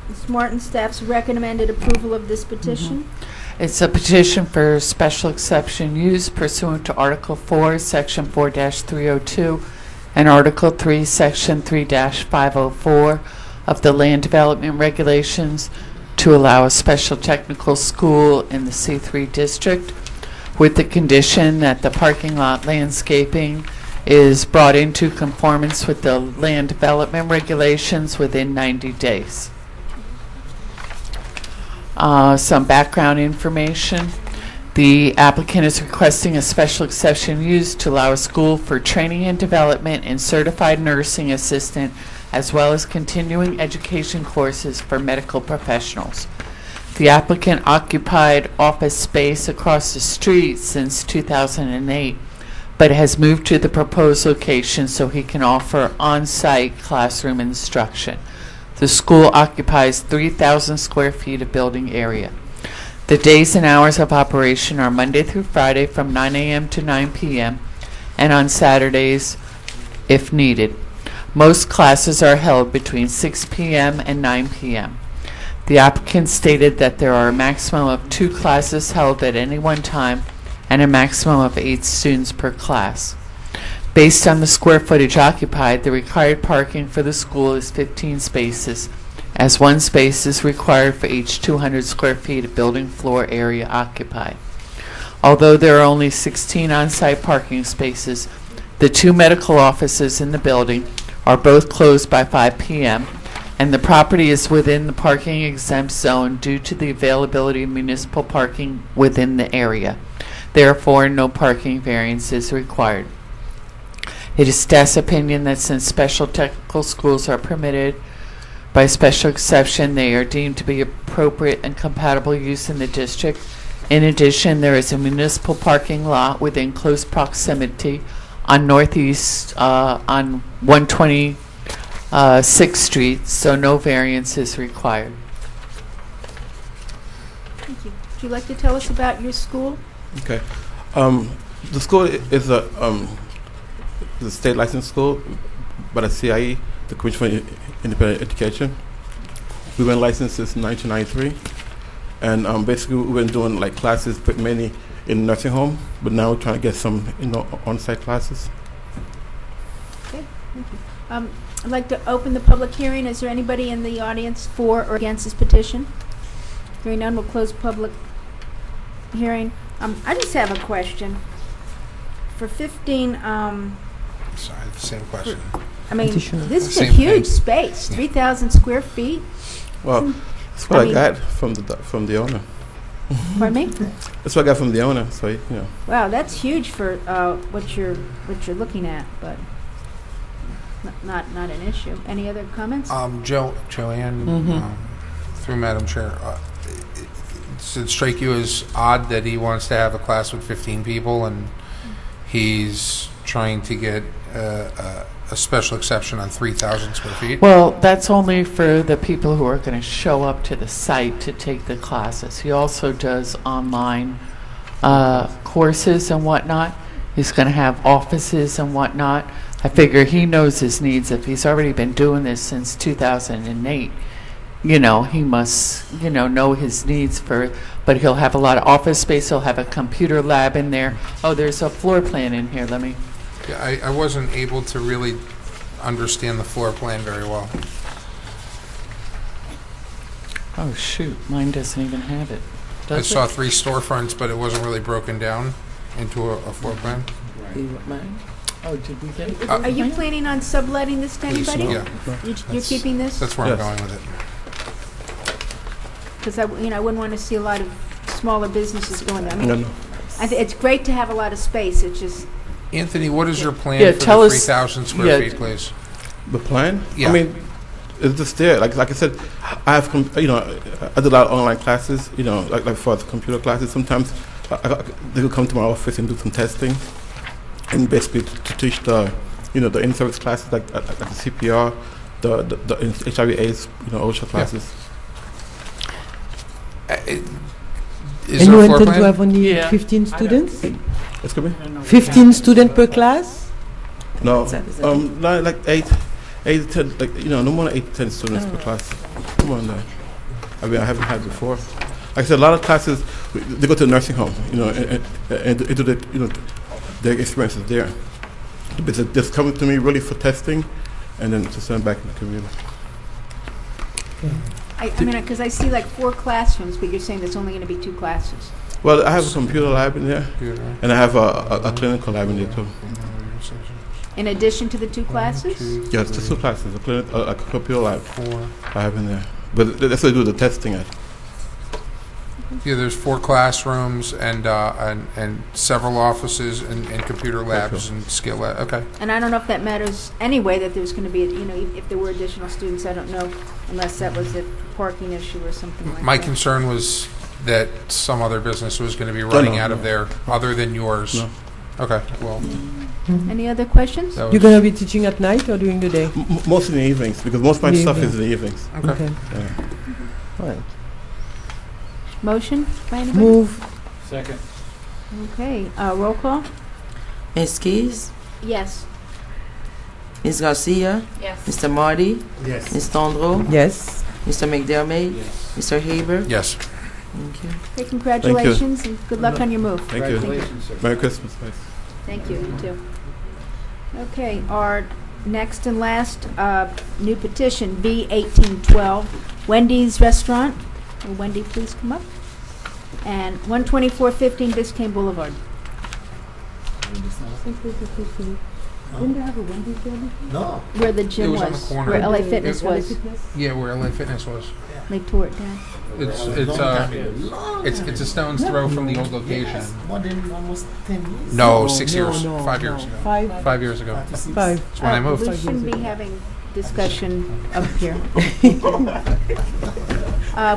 Ms. Martin, staff's recommended approval of this petition. It's a petition for special exception use pursuant to Article 4, Section 4-302, and Article 3, Section 3-504 of the Land Development Regulations to allow a special technical school in the C3 district, with the condition that the parking lot landscaping is brought into conformance with the Land Development Regulations within 90 days. Some background information. The applicant is requesting a special exception used to allow a school for training and development in certified nursing assistant, as well as continuing education courses for medical professionals. The applicant occupied office space across the street since 2008, but has moved to the proposed location so he can offer on-site classroom instruction. The school occupies 3,000 square feet of building area. The days and hours of operation are Monday through Friday from 9 a.m. to 9 p.m. and on Saturdays if needed. Most classes are held between 6 p.m. and 9 p.m. The applicant stated that there are a maximum of 2 classes held at any one time and a maximum of 8 students per class. Based on the square footage occupied, the required parking for the school is 15 spaces, as 1 space is required for each 200 square feet of building floor area occupied. Although there are only 16 on-site parking spaces, the 2 medical offices in the building are both closed by 5 p.m., and the property is within the parking exempt zone due to the availability of municipal parking within the area. Therefore, no parking variance is required. It is staff's opinion that since special technical schools are permitted by special exception, they are deemed to be appropriate and compatible use in the district. In addition, there is a municipal parking lot within close proximity on Northeast on 126th Street, so no variance is required. Thank you. you like to tell us about your school? Okay. The school is the state licensed school by the CIE, the Commission for Independent Education. We've been licensed since 1993, and basically we've been doing like classes, but mainly in nursing home. But now we're trying to get some, on-site classes. Okay, thank you. I'd like to open the public hearing. Is there anybody in the audience for or against this petition? Hearing none, we'll close public hearing. I just have a question. For 15, Sorry, the same question. I mean, Additional. this is a Same huge thing. space, 3,000 square feet. Well, that's what I I, mean- got from the owner. Pardon me? That's what I got from the owner. So Wow, that's huge for what you're looking at, but not an issue. Any other comments? Joanne, Mhm. through Madam Chair, does it strike you as odd that he wants to have a class with 15 people and he's trying to get a special exception on 3,000 square feet? Well, that's only for the people who are going to show up to the site to take the classes. He also does online courses and whatnot. He's going to have offices and whatnot. I figure he knows his needs. If he's already been doing this since 2008, he must, know his needs but he'll have a lot of office space. He'll have a computer lab in there. Oh, there's a floor plan in here. Let me. Yeah, I wasn't able to really understand the floor plan very well. Oh, shoot. Mine doesn't even have it. I Does saw it? 3 storefronts, but it wasn't really broken down into a floor plan. Mine? Oh, did we get it? Are you planning on subletting this to anybody? Yeah. You're keeping this? That's where Yes. I'm going with it. Because I wouldn't want to see a lot of smaller businesses going there. I mean, No. it's great to have a lot of space. It's just Anthony, what is your plan Yeah, for tell the us- 3,000 square yeah. feet, please? The plan? Yeah. I mean, it's just there. Like I said, I have, I did a lot of online classes, like for the computer classes. Sometimes they will come to my office and do some testing, and basically to teach the in-service classes like the CPR, the HIV/AIDS, OSHA classes. Is And there you a floor intend to plan? have only Yeah. 15 students? Excuse me? 15 students per class? No, like 8 to 10, no more than 8 to 10 students per class. Come on, there. I mean, I haven't had before. Like I said, a lot of classes they go to a nursing home, and do their experiences there. But they're just coming to me really for testing, and then to send back to the community. I mean, because I see like 4 classrooms, but you're saying there's only going to be 2 classes. Well, I have a computer lab in there, Computer. and I have a clinical lab in there too. In addition to the 2 classes? Yes, just 2 classes, a computer lab 4. I have in there. But that's what I do the testing at. Yeah, there's 4 classrooms and several offices and computer labs and skill lab. Okay. And I don't know if that matters anyway, that there's going to be, if there were additional students, I don't know, unless that was a parking issue or something like that. My concern was that some other business was going to be running no, out of there other than yours. No. Okay, well, Any other questions? that You're was... going to be teaching at night or during the day? Most in the evenings, because most of my The stuff evening. is in the evenings. Okay. Yeah. All right. Motion by anybody? Move. Second. Okay, roll call? Ms. Keys? Yes. Ms. Garcia? Yes. Mr. Marty? Yes. Ms. Tondreau? Yes. Mr. McDermott? Mr. Haber? Yes. Thank you. Okay, congratulations and good luck on your move. Thank you. Congratulations, sir. Merry Christmas, guys. Thank you, you too. Okay, our next and last new petition, B1812, Wendy's Restaurant. Will Wendy please come up? And 12415 Biscayne Boulevard. Didn't they have a Wendy's there before? No. Where the gym was on the was, corner. where LA Fitness was. Yeah, where LA Fitness was. They tore it down. It's a stone's throw from the old location. More than almost 10 years. No, No, 6 no, years, no, 5 no. years ago. 5 years ago. 5. That's when I moved. We shouldn't be having discussion up here.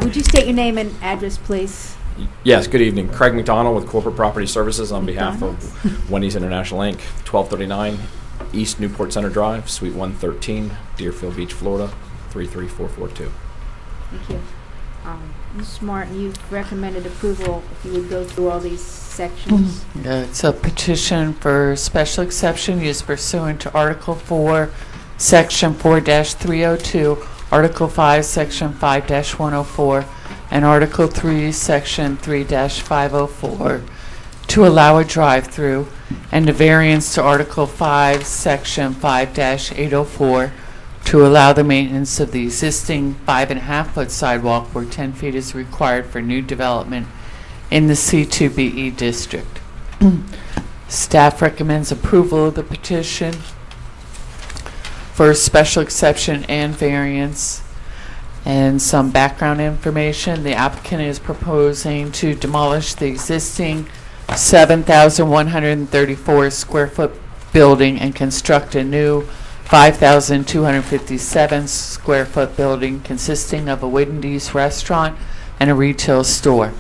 Would you state your name and address, please? Yes, good evening. Craig McDonald with Corporate Property Services on behalf of Wendy's International Inc., 1239 East Newport Center Drive, Suite 113, Deerfield Beach, Florida, 33442. Thank you. Ms. Martin, you've recommended approval if you would go through all these sections. It's a petition for special exception used pursuant to Article 4, Section 4-302, Article 5, Section 5-104, and Article 3, Section 3-504 to allow a drive-through, and a variance to Article 5, Section 5-804 to allow the maintenance of the existing 5.5-foot sidewalk where 10 feet is required for new development in the C2BE district. Staff recommends approval of the petition for special exception and variance. And some background information. The applicant is proposing to demolish the existing 7,134 square foot building and construct a new 5,257 square foot building consisting of a Wendy's restaurant and a retail store.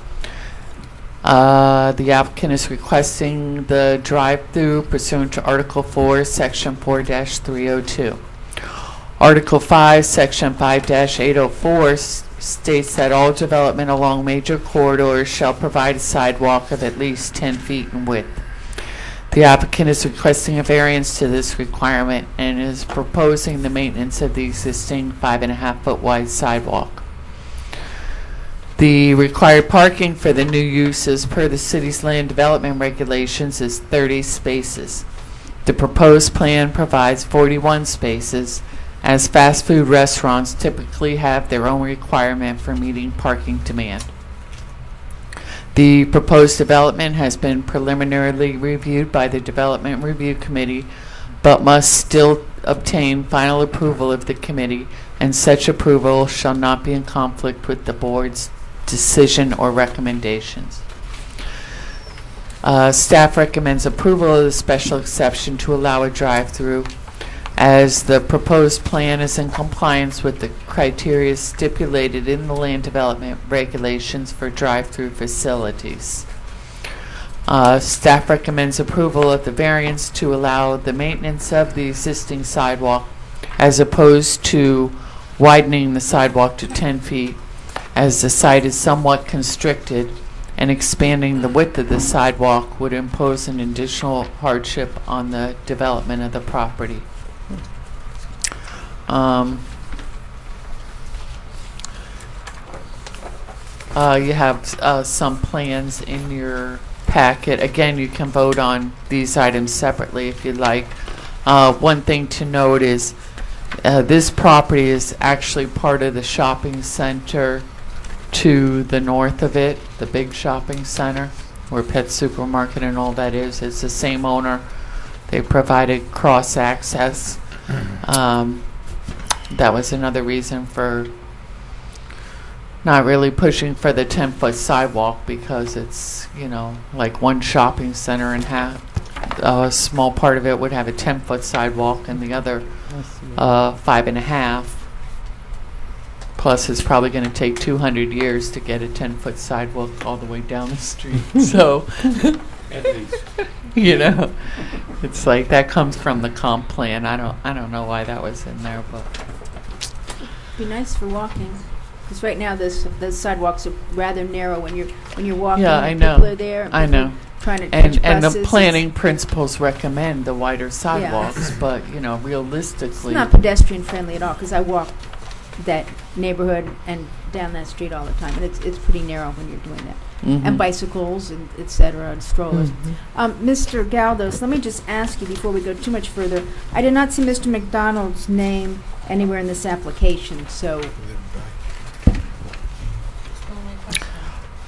The applicant is requesting the drive-through pursuant to Article 4, Section 4-302. Article 5, Section 5-804 states that all development along major corridors shall provide a sidewalk of at least 10 feet in width. The applicant is requesting a variance to this requirement and is proposing the maintenance of the existing 5.5-foot wide sidewalk. The required parking for the new use as per the city's land development regulations is 30 spaces. The proposed plan provides 41 spaces, as fast food restaurants typically have their own requirement for meeting parking demand. The proposed development has been preliminarily reviewed by the Development Review Committee, but must still obtain final approval of the committee, and such approval shall not be in conflict with the board's decision or recommendations. Staff recommends approval of the special exception to allow a drive-through, as the proposed plan is in compliance with the criteria stipulated in the land development regulations for drive-through facilities. Staff recommends approval of the variance to allow the maintenance of the existing sidewalk as opposed to widening the sidewalk to 10 feet, as the site is somewhat constricted, and expanding the width of the sidewalk would impose an additional hardship on the development of the property. You have some plans in your packet. Again, you can vote on these items separately if you'd like. One thing to note is this property is actually part of the shopping center to the north of it, the big shopping center where Pet Supermarket and all that is. It's the same owner. They provided cross access. That was another reason for not really pushing for the 10-foot sidewalk, because it's, you know, like one shopping center and half. A small part of it would have a 10-foot sidewalk and the other 5.5. Plus, it's probably going to take 200 years to get a 10-foot sidewalk all the way down the street. So, you know, it's like that comes from the comp plan. I don't know why that was in there, but Be nice for walking, because right now the sidewalks are rather narrow when you're walking. yeah, I and know. People are there. I know. Trying to catch And the buses. planning principles recommend the wider sidewalks, but you know, realistically, It's not pedestrian friendly at all, because I walk that neighborhood and down that street all the time, and it's pretty narrow when you're doing that. Mhm. And bicycles and et cetera, and strollers. Mr. Galdos, let me just ask you before we go too much further. I did not see Mr. McDonald's name anywhere in this application, so.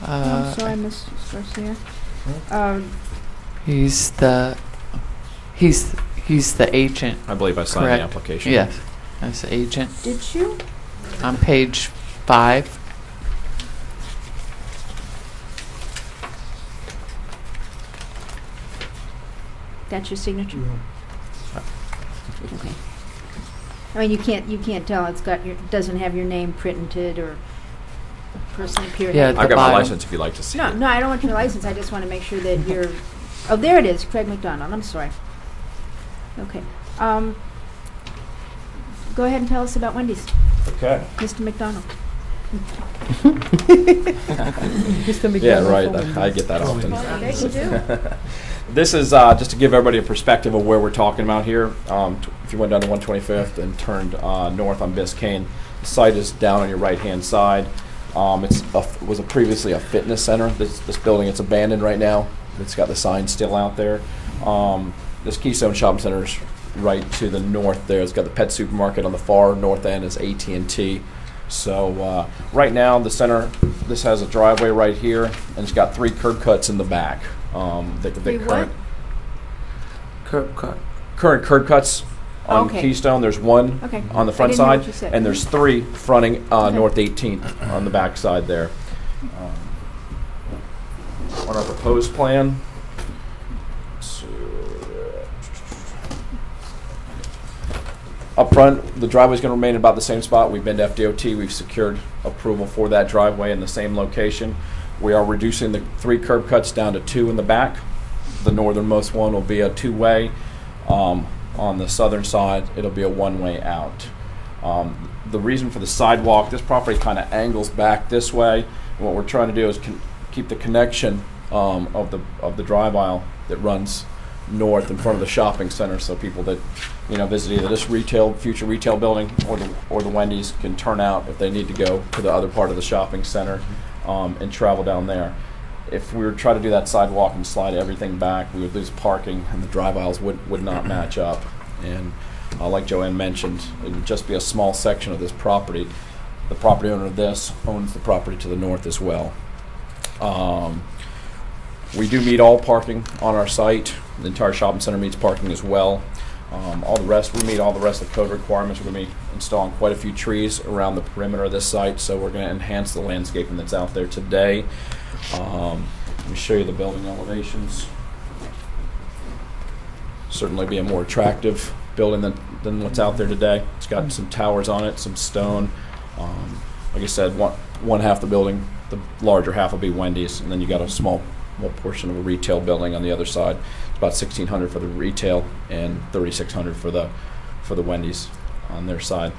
I'm sorry, Ms. Garcia. he's the agent. I believe I signed the correct? application. Yes, as the agent. Did you? On page 5. That's your signature? Okay. I mean, you can't tell. It's got doesn't have your name printed or personally appeared. Yeah, I've got my license if you'd like to see it. No, I don't want your license. I just want to make sure that you're. Oh, there it is, Craig McDonald. I'm sorry. Okay. Go ahead and tell us about Wendy's, Okay. Mr. McDonald. Mr. McDermott. Yeah, right. I get that often. This is just to give everybody a perspective of where we're talking about here. If you went down to 125th and turned north on Biscayne, the site is down on your right-hand side. It was previously a fitness center. This building, it's abandoned right now. It's got the sign still out there. This Keystone Shopping Center is right to the north there. It's got the pet supermarket on the far north end. Is AT&T. So right now, the center, this has a driveway right here, and it's got 3 curb cuts in the back. What? Curb cut. Current curb cuts on Okay. Keystone. There's one Okay. on the I front didn't know side, what you said. and there's 3 fronting North 18th on the back side there. On our proposed plan, up front, the driveway's going to remain about the same spot. We've been to FDOT. We've secured approval for that driveway in the same location. We are reducing the 3 curb cuts down to 2 in the back. The northernmost one will be a 2-way. On the southern side, it'll be a 1-way out. The reason for the sidewalk, this property kind of angles back this way. And what we're trying to do is keep the connection of the drive aisle that runs north in front of the shopping center, so people that visit either this future retail building or the Wendy's can turn out if they need to go to the other part of the shopping center and travel down there. If we were to try to do that sidewalk and slide everything back, we would lose parking, and the drive aisles would not match up. And like Joanne mentioned, it would just be a small section of this property. The property owner of this owns the property to the north as well. We do meet all parking on our site. The entire shopping center meets parking as well. We meet all the rest of the code requirements. We're going to be installing quite a few trees around the perimeter of this site, so we're going to enhance the landscaping that's out there today. Let me show you the building elevations. Certainly be a more attractive building than what's out there today. It's got some towers on it, some stone. Like I said, one half the building, the larger half will be Wendy's, and then you got a small portion of a retail building on the other side. It's about $1,600 for the retail and $3,600 for the Wendy's on their side.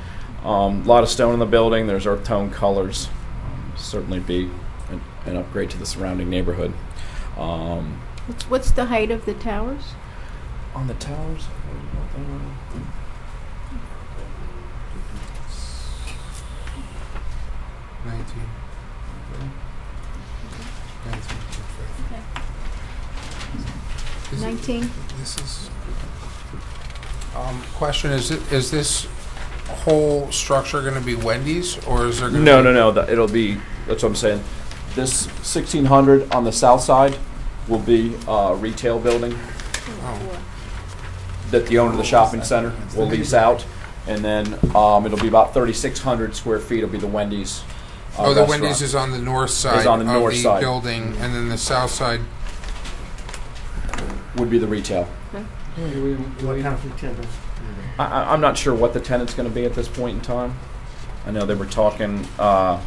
A lot of stone in the building. There's earth tone colors. Certainly be an upgrade to the surrounding neighborhood. What's the height of the towers? On the towers, 19. This is. Question: is this whole structure going to be Wendy's, or is there? No. It'll be. That's what I'm saying. This 1,600 on the south side will be a retail building that the owner of the shopping center will lease out, and then it'll be about 3,600 square feet. It'll be the Wendy's. The restaurant. Wendy's is on the north side on the of north the side. building, and then the south side would be the retail. I'm not sure what the tenant's going to be at this point in time. I know they were talking to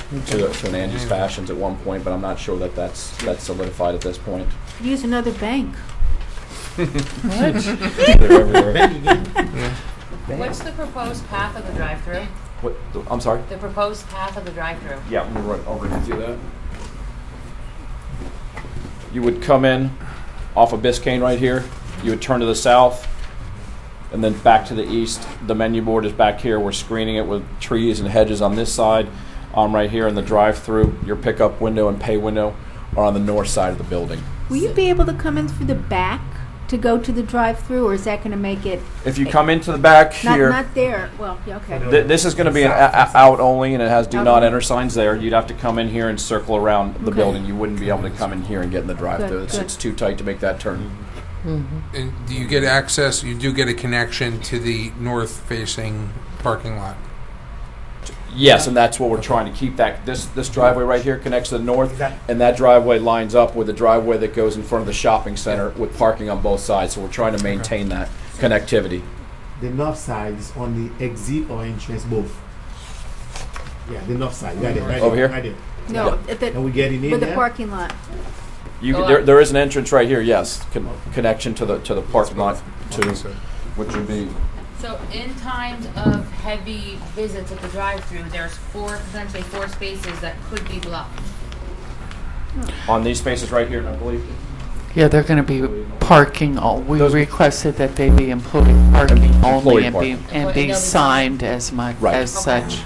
an Angie's Fashions at one point, but I'm not sure that that's solidified at this point. Use another bank. They're everywhere. What's the proposed path of the drive-through? I'm sorry? The proposed path of the drive-through. Yeah, I'll run through that. You would come in off of Biscayne right here. You would turn to the south, and then back to the east. The menu board is back here. We're screening it with trees and hedges on this side. Right here in the drive-through, your pickup window and pay window are on the north side of the building. Will you be able to come in through the back to go to the drive-through, or is that going to make it? If you come into the back here, Not there. Well, yeah, okay. this is going to be an out only, and it has do Out not only. enter signs there. You'd have to come in here and circle around the Okay. building. You wouldn't be able to come in here and get in the drive-through. Good. It's too tight to make that turn. And do you get access? You do get a connection to the north-facing parking lot. Yes, and that's what we're trying to keep. That this driveway right here connects to the north, and that driveway lines up with the driveway that goes in front of the shopping center with parking on both sides. So we're trying to maintain that connectivity. The north side is on the exit or entrance both. Yeah, the north side. Right Over here? Right there. No, Yeah. And we getting in with the there? parking lot. There is an entrance right here. Yes, connection to the parking lot to which would be So in times of heavy visits at the drive-through, there's potentially four spaces that could be blocked. On these spaces right here, I believe. Yeah, they're going to be parking. We requested that they be employee parking only and parking. be signed as such.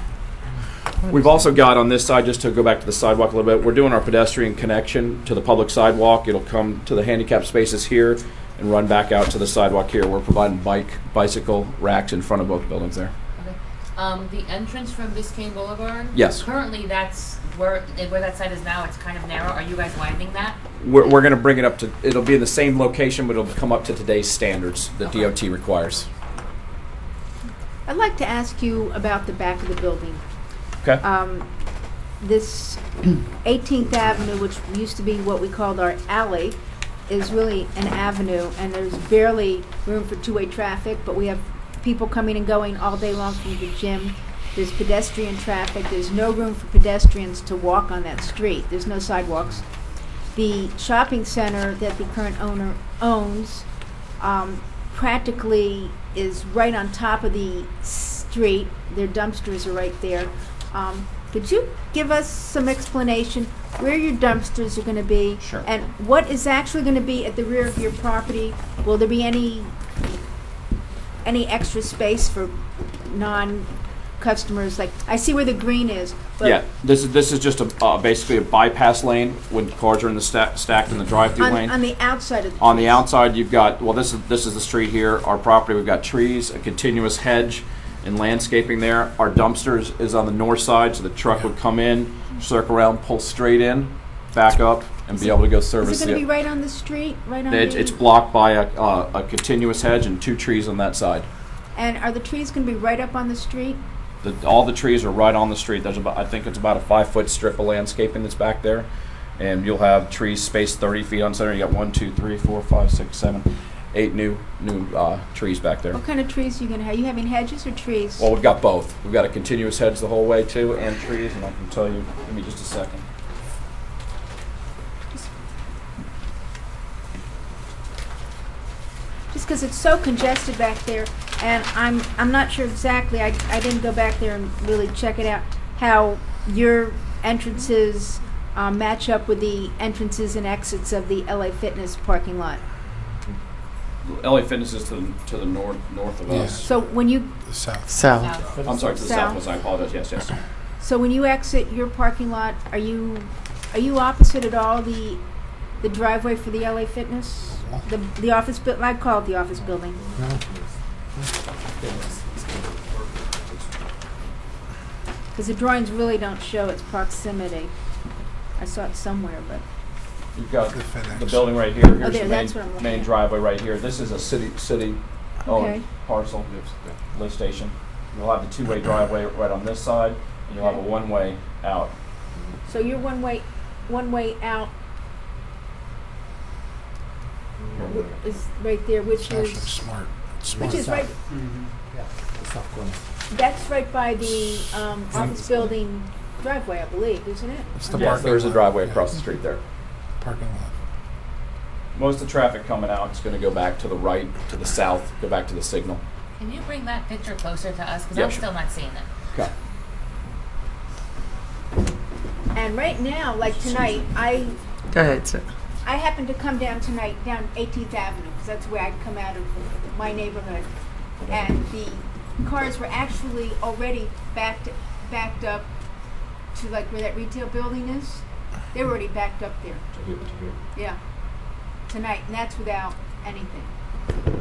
We've also got on this side, just to go back to the sidewalk a little bit, we're doing our pedestrian connection to the public sidewalk. It'll come to the handicap spaces here and run back out to the sidewalk here. We're providing bicycle racks in front of both buildings there. The entrance from Biscayne Boulevard? Yes. Currently, that's where that side is now. It's kind of narrow. Are you guys widening that? We're going to bring it up to, it'll be in the same location, but it'll come up to today's standards that DOT requires. I'd like to ask you about the back of the building. Okay. This 18th Avenue, which used to be what we called our alley, is really an avenue, and there's barely room for two-way traffic, but we have people coming and going all day long from the gym. There's pedestrian traffic. There's no room for pedestrians to walk on that street. There's no sidewalks. The shopping center that the current owner owns practically is right on top of the street. Their dumpsters are right there. Could you give us some explanation where your dumpsters are going to be? Sure. And what is actually going to be at the rear of your property? Will there be any extra space for non-customers? Like, I see where the green is. But Yeah, this is just basically a bypass lane when cars are in the stacked in the drive-through lane. on the outside of the On the outside, you've got, well, this is the street here, our property. We've got trees, a continuous hedge, and landscaping there. Our dumpsters is on the north side, so the truck would come in, circle around, pull straight in, back up, and be able to go service Is it going to be right on the street? Right on It's blocked by a continuous hedge and two trees on that side. And are the trees going to be right up on the street? All the trees are right on the street. There's I think it's about a 5-foot strip of landscaping that's back there, and you'll have trees spaced 30 feet on center. You got 1, 2, 3, 4, 5, 6, 7, 8 new trees back there. What kind of trees are you going to have? You having hedges or trees? Well, we've got both. We've got a continuous hedge the whole way too, and trees, and I can tell you. Give me just a second. Just because it's so congested back there, and I'm not sure exactly. I didn't go back there and really check it out. How your entrances match up with the entrances and exits of the LA Fitness parking lot. LA Fitness is to the north of us. So when you South. I'm sorry, to the southwest. I apologize. Yes. So when you exit your parking lot, are you opposite at all the driveway for the LA Fitness? The office building? I'd call it the office building. Because the drawings really don't show its proximity. I saw it somewhere, but You've got the building right here. Here's there, the that's what I'm looking main at. driveway right here. This is a city Okay. parcel lift station. You'll have the two-way driveway right on this side, and you'll have a one-way out. so you're one way out is right there, which Actually, is smart. which is right. That's right by the office building driveway, I believe, isn't it? It's the Yes, parking there's a lot. driveway across the street there. Parking lot. Most of the traffic coming out is going to go back to the right, to the south, go back to the signal. Can you bring that picture closer to us? Because Yeah, I'm sure. still not seeing it. Okay. And right now, like tonight, I Go ahead, sir. happened to come down tonight, down 18th Avenue, because that's where I'd come out of my neighborhood. And the cars were actually already backed up to like where that retail building is. They were already backed up there. Yeah. Tonight, and that's without anything.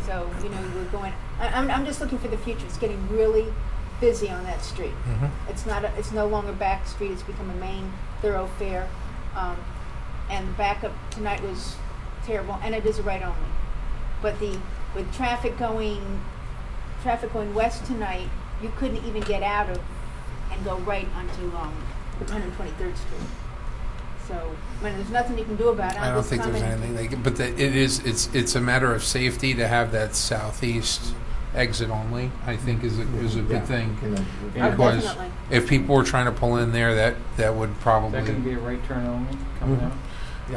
So, we're going, I'm just looking for the future. It's getting really busy on that street. It's no longer back street, it's become a main thoroughfare. And the backup tonight was terrible, and it is a right only. But with traffic going west tonight, you couldn't even get out of and go right onto 123rd Street. So, there's nothing you can do about it. I don't think there's anything but it's a matter of safety to have that southeast exit only. I think is a good thing because definitely. if people were trying to pull in there, that would probably Is that going to be a right turn only coming out?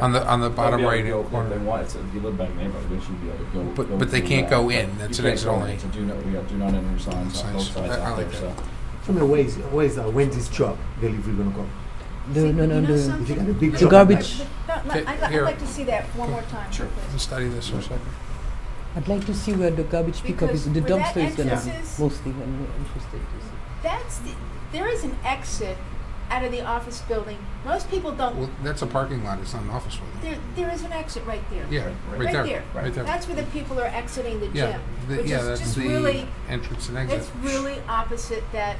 On the bottom They'll be right able to go corner. If they want, if you live back neighborhood, they should be able to go. But they through can't that. go in. That's You an can't exit go in. only. It's a we have do not enter signs on both sides I out like there, that. so. Tell me where's Wendy's truck delivery gonna come? No, You know the something? If you got a big The truck, garbage. I'd Here. like to see that one more time. Sure. Let's study this for a second. I'd like to see where the garbage pickup Because is. The where that dumpster is gonna be entrance is- mostly. I'm interested to see. There is an exit out of the office building. Most people don't. Well, that's a parking lot. It's not an office building. There is an exit right there. Yeah, right there. Right there. That's where the people are exiting the Yeah, gym, which yeah, is that's just the really. entrance and exit. It's really opposite that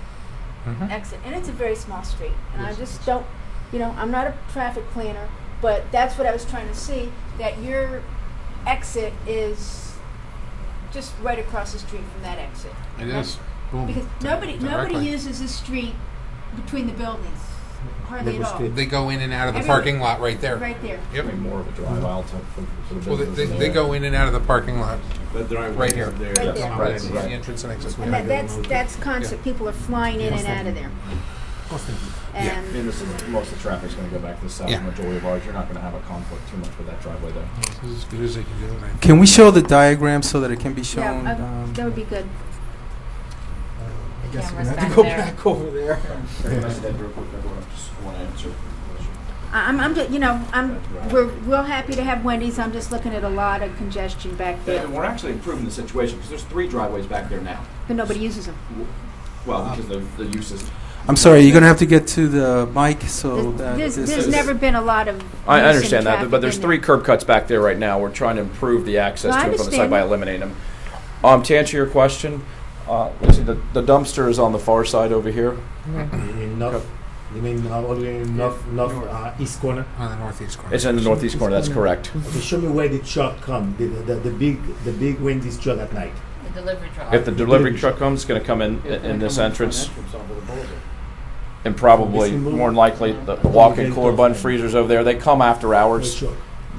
Mhm. exit, and it's a very small street. And Yes. I just don't, I'm not a traffic planner, but that's what I was trying to see. That your exit is just right across the street from that exit. It is. Boom. Because nobody Directly. uses this street between the buildings, hardly at all. They go in and out of the Everybody- parking lot right there. Right there. Yep. I mean, more of a drive aisle for the Well, business. they go in and out of the parking lot The driveway right here. is there. Right there. Right, the entrance and exit. And that's constant. People are flying in and out of there. And And this is, most of the traffic's gonna go back to the south, Yeah. majority of ours, you're not gonna have a conflict too much with that driveway there. This is as good as they can do it. Can we show the diagram so that it can be shown? yeah, that would be good. I guess we're Cameras gonna have back to go there. back over there. That's that real quick, everyone, just wanna answer the question. I'm just, we're real happy to have Wendy's. I'm just looking at a lot of congestion back there, And we're actually improving the situation, because there's 3 driveways back there now. but nobody uses them. Well, because the uses. I'm sorry, you're gonna have to get to the mic so that There's this never been a lot of. I use and understand that, traffic but there's in 3 there. curb cuts back there right now. We're trying to improve the access No, I to it from the site understand by that. eliminating them. To answer your question, let's see, the dumpster is on the far side over here. You mean all the way north east corner? On the northeast corner. It's in the northeast corner, that's correct. Okay, show me where the truck come. The big Wendy's truck at night. The delivery truck. If the delivery truck comes, it's gonna come in this entrance. And probably, more than likely, the walk-in cooler bun freezers over there, they come after hours.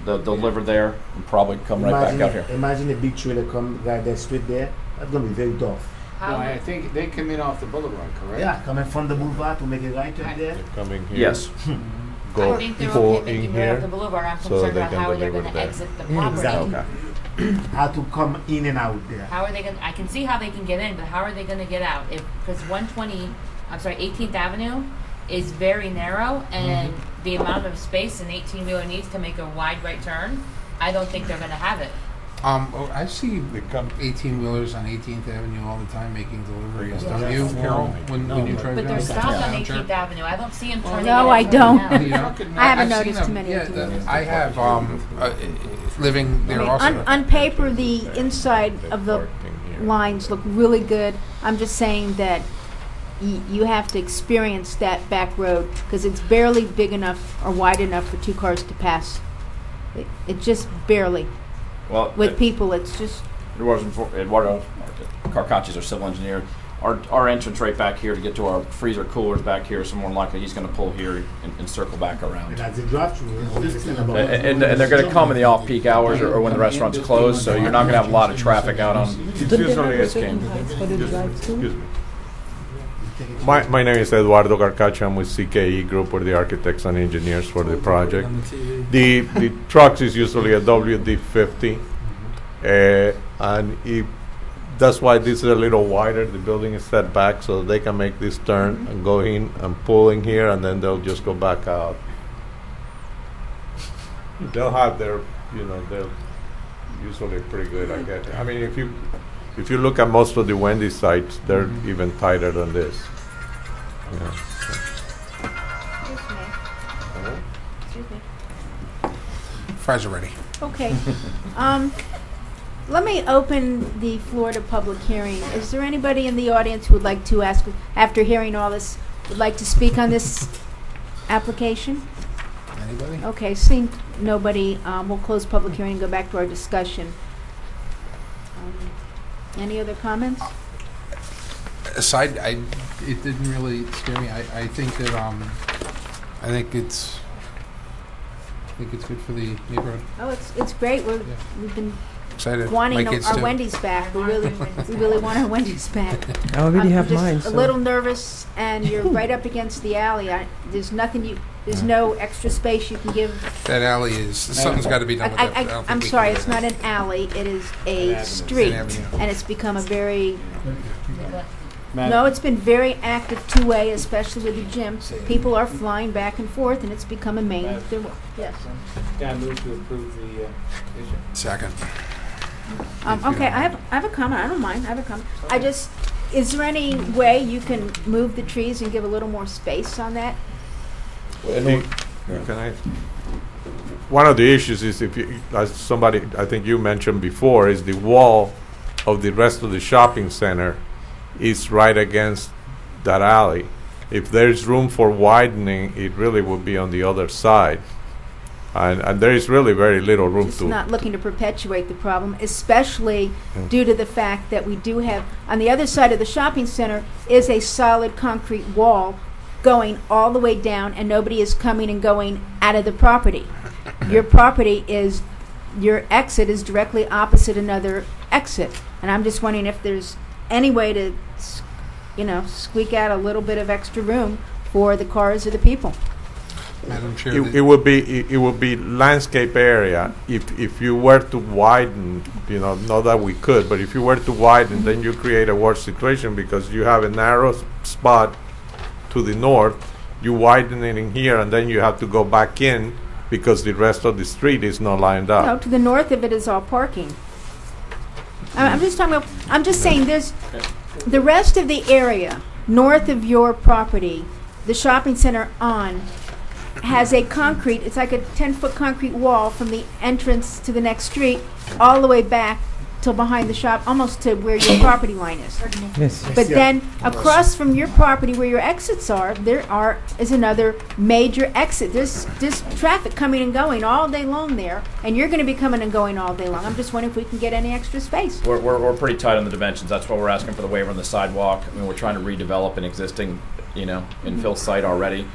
They'll deliver there and probably come right back out here. Imagine a big trailer come right there straight there. That's gonna be very tough. No, I think they come in off the boulevard, correct? Yeah, coming from the boulevard to make it right up there. Coming here. Yes. Go I think they're pull okay in making it off the here. boulevard. I'm so concerned they about can how they're deliver going to there. exit the property. Exactly. How to come in and out there. How are they going? I can see how they can get in, but how are they going to get out? Because 18th Avenue is very narrow, and the amount of space an 18-wheeler needs to make a wide right turn, I don't think they're going to have it. I see 18-wheelers on 18th Avenue all the time making deliveries. Yeah. Don't you, Carol, when you drive But down? they're stopped on Yeah. 18th Avenue. I don't see them turning. No, in I and don't. turning out. Yeah. I haven't I've seen noticed too them. many Yeah, 18-wheelers. I have living there also. On paper, the inside of the lines look really good. I'm just saying that you have to experience that back road because it's barely big enough or wide enough for 2 cars to pass. It just barely. Well, With people, it's just. Eduardo Carcacci's our civil engineer. Our entrance right back here to get to our freezer coolers back here, so more than likely he's going to pull here and circle back around. And that's a drive-through. And they're going to come in the off-peak hours or when the restaurant's closed, so you're not going to have a lot of traffic out on. Excuse me. My name is Eduardo Carcacci. I'm with CKE Group, or the architects and engineers for the project. The trucks is usually a WD-50, and that's why this is a little wider. The building is set back so they can make this turn and go in and pull in here, and then they'll just go back out. They'll have their, they're usually pretty good, I guess. I mean, if you look at most of the Wendy's sites, they're even tighter than this. Yeah. Excuse me. Fries are ready. Okay. Let me open the floor to public hearing. Is there anybody in the audience who would like to ask, after hearing all this, would like to speak on this application? Anybody? Okay, seeing nobody, we'll close public hearing and go back to our discussion. Any other comments? Aside, it didn't really scare me. I think that I think it's good for the neighborhood. Oh, it's great. We've been Excited. wanting My kids our too. Wendy's back. We really want our Wendy's back. I already have I'm just mine. a So. little nervous, and you're right up against the alley. There's no extra space you can give That alley is, something's got to be done with that. I don't think I'm we can sorry, do it's that. not an alley, it is An a avenue. street. An avenue. And it's become a very, Madam- no, it's been very active two-way, especially with the gym. People are flying back and forth, and it's become a main, yes. Yeah, I move to approve the issue. Second. Okay, I have a comment, I don't mind, I have a comment. I just, is there any way you can move the trees and give a little more space on that? Can I? One of the issues is if you, as somebody, I think you mentioned before, is the wall of the rest of the shopping center is right against that alley. If there's room for widening, it really would be on the other side. And there is really very little room Just to. not looking to perpetuate the problem, especially Yeah. due to the fact that we do have, on the other side of the shopping center is a solid concrete wall going all the way down, and nobody is coming and going out of the property. Your property is, your exit is directly opposite another exit. And I'm just wondering if there's any way to, squeak out a little bit of extra room for the cars or the people. Madam Chair. It would be landscape area if you were to widen, not that we could, but if you were to widen, then you create a worse situation because you have a narrow spot to the north, you widen it in here, and then you have to go back in because the rest of the street is not lined up. No, to the north of it is all parking. I'm just talking about, I'm just saying there's, the rest of the area north of your property, the shopping center on, has a concrete, it's like a 10-foot concrete wall from the entrance to the next street all the way back till behind the shop, almost to where your property line is. Yes. But then across from your property where your exits are, is another major exit. There's traffic coming and going all day long there, and you're going to be coming and going all day long. I'm just wondering if we can get any extra space. We're pretty tight on the dimensions. That's why we're asking for the waiver on the sidewalk. I mean, we're trying to redevelop an existing, infill site already.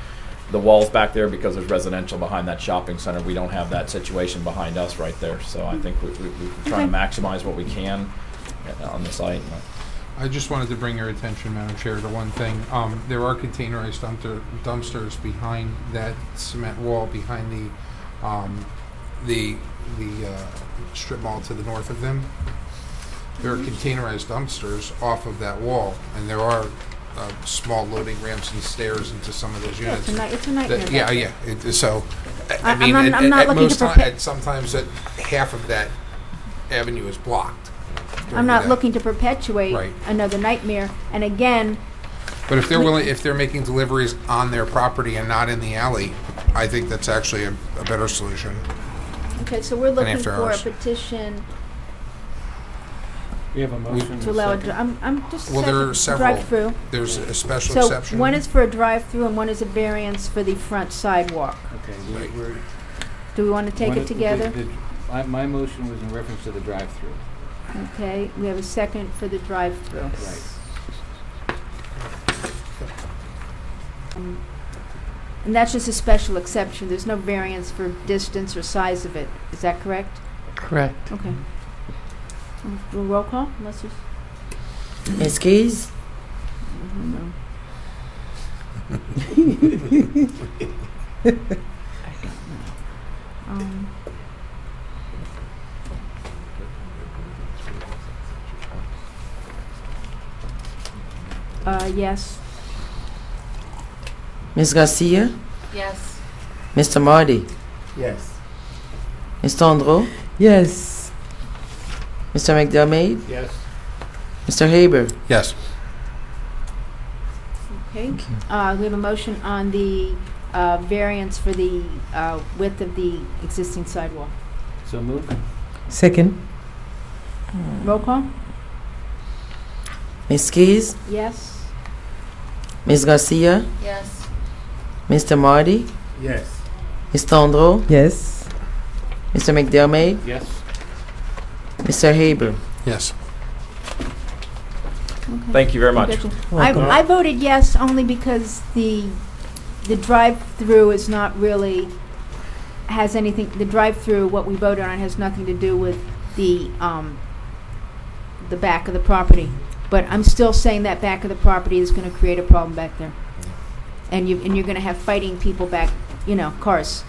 The wall's back there because there's residential behind that shopping center. We don't have that situation behind us right there. So I think we're trying to maximize what we can on the site. I just wanted to bring your attention, Madam Chair, to one thing. There are containerized dumpsters behind that cement wall, behind the strip mall to the north of them. There are containerized dumpsters off of that wall, and there are small loading ramps and stairs into some of those units. It's a nightmare. So, I'm not looking to sometimes half of that avenue is blocked. I'm not looking to perpetuate Right. another nightmare. And again, But if they're making deliveries on their property and not in the alley, I think that's actually a better solution. okay, so we're looking after for a hours. petition We have a motion. to allow I'm just Well, there are several. drive-through. There's a special So exception. one is for a drive-through and one is a variance for the front sidewalk. Okay, we're. Do we want to take one it of- together? My motion was in reference to the drive-through. Okay, we have a second for the drive-through. Right. And that's just a special exception. There's no variance for distance or size of it. Is that correct? Correct. Okay. Do a roll call, unless there's... Ms. Keys? No. Yes. Ms. Garcia? Yes. Mr. Marty? Yes. Mr. Andro? Yes. Mr. McDermott? Yes. Mr. Haber? Yes. Okay. We have a motion on the variance for the width of the existing sidewalk. So moved. Second. Roll call? Ms. Keys? Yes. Ms. Garcia? Yes. Mr. Marty? Yes. Mr. Andro? Yes. Mr. McDermott? Yes. Mr. Haber? Yes. Thank you very much. I voted yes only because the drive-through is not really has anything. The drive-through, what we voted on, has nothing to do with the back of the property. But I'm still saying that back of the property is going to create a problem back there, and you're going to have fighting people back. Cars.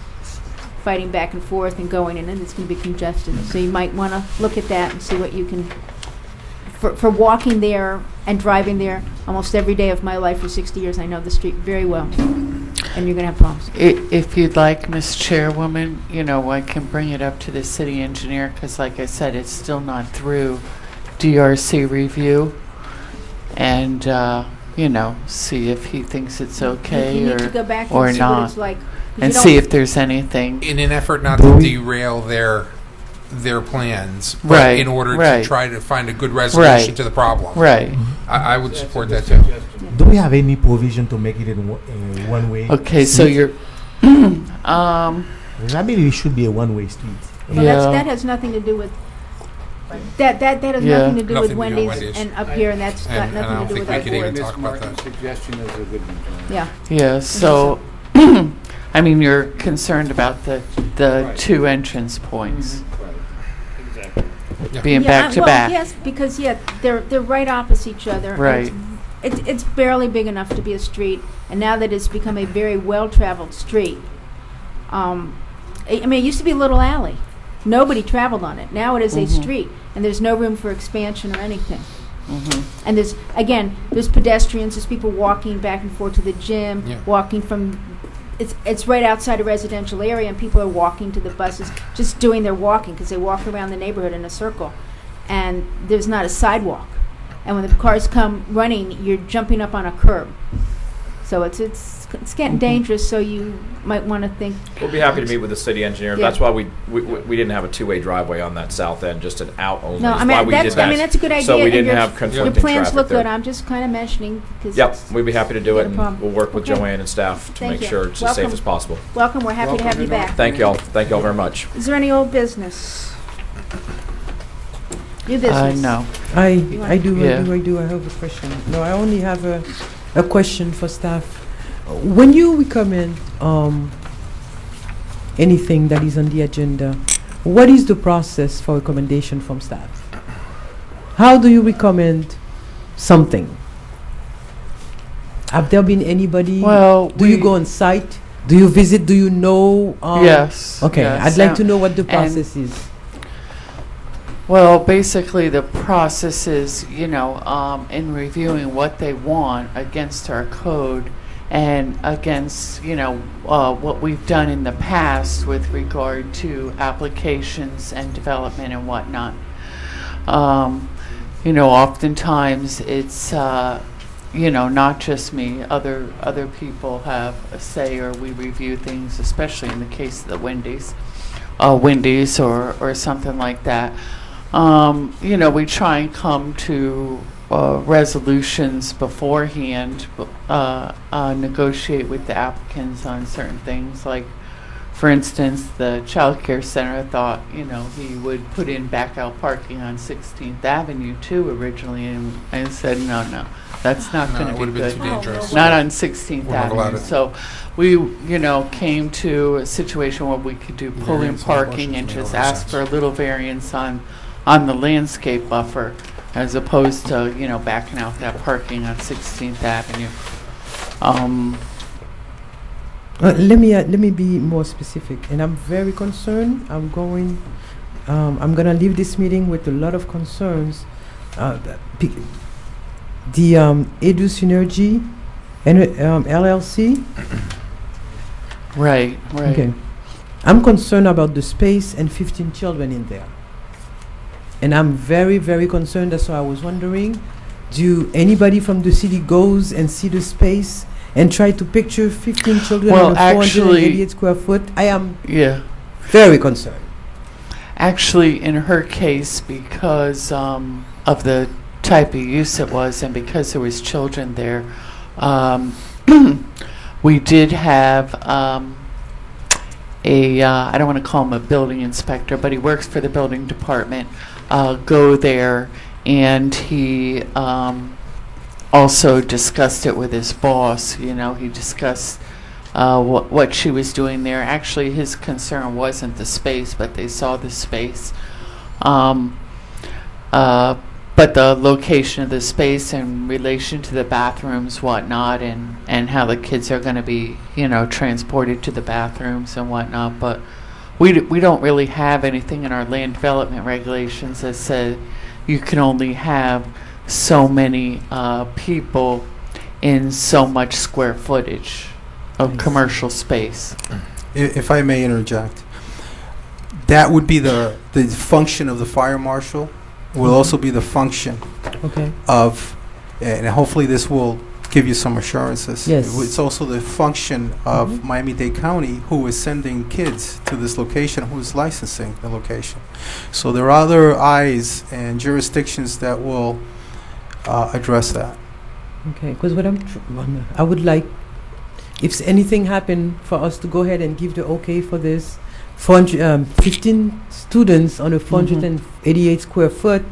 fighting back and forth and going, and then it's going to be congested. So you might want to look at that and see what you can, for walking there and driving there almost every day of my life for 60 years, I know the street very well, and you're going to have problems. If you'd like, Ms. Chairwoman, I can bring it up to the city engineer, because like I said, it's still not through DRC review, and, see if he thinks it's okay You need to go back or and see what not, it's like. 'cause and you see don't- if there's anything. In an effort not to derail their plans, but Right, in order right. to try to find a good resolution Right. to the problem. Right. I would support that too. Do we have any provision to make it in one way? Okay, so street? you're, I believe it should be a one-way street. Well, that has nothing to do with, that has Yeah. nothing to do Nothing with to do with Wendy's Wendy's. and up here, and that's got And I nothing don't to do think with we our could even board. talk about that. Martin's suggestion is a good one. Yeah. Yeah, so, I mean, you're concerned about the Right. two entrance points Right. Exactly. being back to well, back. yes, because, they're right opposite each other. and Right. It's barely big enough to be a street, and now that it's become a very well-traveled street, it used to be a little alley. Nobody traveled on it. Now it is a street, and there's no room for expansion or anything. And there's pedestrians, there's people walking back and forth to the gym, Yeah. walking from, it's right outside a residential area, and people are walking to the buses, just doing their walking, because they walk around the neighborhood in a circle, and there's not a sidewalk. And when the cars come running, you're jumping up on a curb. So it's getting dangerous, so you might want to think. We'll be happy to meet with the city engineer. Yeah. That's why we didn't have a two-way driveway on that south end, just an out only. No, That's I mean, why we did that. that's a good idea. So we and didn't your- have Your conflicting plans traffic look there. good. I'm just kind of mentioning because. Yep, we'd be happy to do it, No and problem. we'll work with Okay. Joanne and staff to Thank make you. sure it's as Welcome. safe as possible. Welcome. We're happy to have you back. Thank y'all. Thank y'all very much. Is there any old business? New business? No. I Yeah. do. I have a question. No, I only have a question for staff. When you recommend anything that is on the agenda, what is the process for recommendation from staff? How do you recommend something? Have there been anybody? Well, do you go on site? Do you visit? Do you know? Yes. Okay, yes. I'd like to know what the And- process is. Well, basically, the process is, in reviewing what they want against our code and against, what we've done in the past with regard to applications and development and whatnot. Oftentimes it's, not just me. Other people have a say, or we review things, especially in the case of the Wendy's or something like that. We try and come to resolutions beforehand, negotiate with the applicants on certain things. Like, for instance, the Child Care Center thought, he would put in back-out parking on 16th Avenue too originally, and I said, no, that's not No, going it to would've be been good. too dangerous. Not on 16th Wouldn't have allowed Avenue. it. So we, came to a situation where we could do pull-in Variance on parking portions and made just over ask sense. for a little variance on the landscape buffer, as opposed to, backing out that parking on 16th Avenue. Let me be more specific, and I'm very concerned. I'm gonna leave this meeting with a lot of concerns. The Edu Synergy and LLC. Right. Okay. I'm concerned about the space and 15 children in there. And I'm very, very concerned. That's why I was wondering, do anybody from the city goes and see the space and try to picture 15 children Well, on a actually- 488 square foot? I am very concerned. Actually, in her case, because of the type of use it was, and because there was children there, we did have I don't want to call him a building inspector, but he works for the building department, go there, and he also discussed it with his boss. He discussed what she was doing there. Actually, his concern wasn't the space, but they saw the space. But the location of the space in relation to the bathrooms, whatnot, and how the kids are going to be, transported to the bathrooms and whatnot. But we don't really have anything in our land development regulations that says you can only have so many people in so much square footage of commercial space. If I may interject, that would be the function of the fire marshal, will also be the function of, and hopefully this will give you some assurances. Yes. It's also the function of Miami-Dade County, who is sending kids to this location, who is licensing the location. So there are other eyes and jurisdictions that will address that. Okay, because what I would like, if anything happened, for us to go ahead and give the okay for this 15 students on a 488 square foot.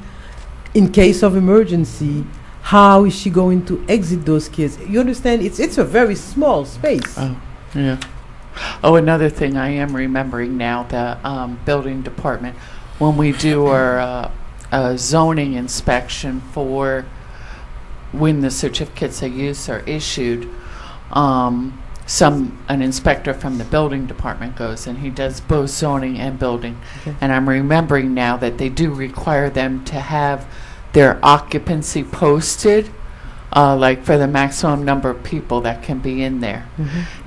In case of emergency, how is she going to exit those kids? You understand? It's a very small space. Oh, yeah. Oh, another thing I am remembering now, the building department, when we do our zoning inspection for when the certificates of use are issued, an inspector from the building department goes and he does both zoning and building. Okay. And I'm remembering now that they do require them to have their occupancy posted, like for the maximum number of people that can be in there.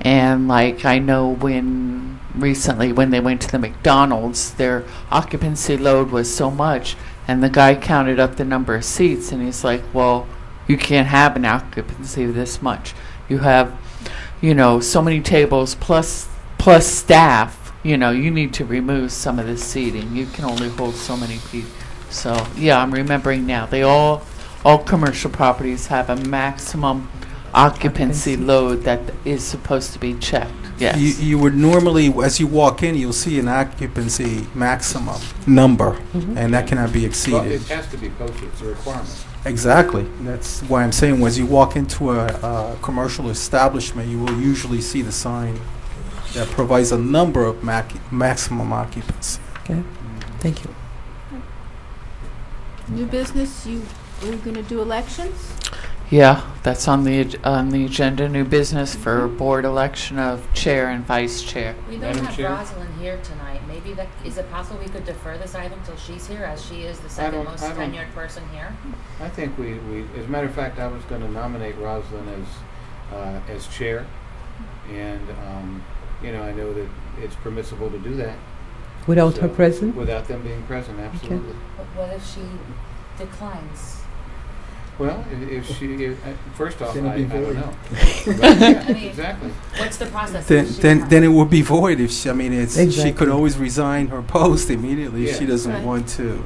And like I know when recently when they went to the McDonald's, their occupancy load was so much, and the guy counted up the number of seats and he's like, well, you can't have an occupancy of this much. You have, you know, so many tables plus staff. You know, you need to remove some of the seating. You can only hold so many people. So yeah, I'm remembering now. They all commercial properties have a maximum occupancy load that is supposed to be checked. Yes. You would normally, as you walk in, you'll see an occupancy maximum number, and that cannot be exceeded. Well, it has to be posted. It's a requirement. Exactly. That's why I'm saying, as you walk into a commercial establishment, you will usually see the sign that provides a number of maximum occupancy. Okay. Thank you. New business, we're going to do elections? Yeah, that's on the agenda. New business for board election of chair and vice chair. We don't have Rosalind here tonight. Maybe is it possible we could defer this item till she's here, as she is the second most tenured person here? I think we as a matter of fact, I was going to nominate Rosalind as chair, and you know, I know that it's permissible to do that. Without her present? Without them being present, absolutely. Okay. But what if she declines? Well, if she, first off, I Then it'll be don't void. know. Right, yeah, I mean, exactly. What's the process? Then it would be void if she, I mean, it's she Exactly. could always resign her post immediately if she Yeah. doesn't Right. want to.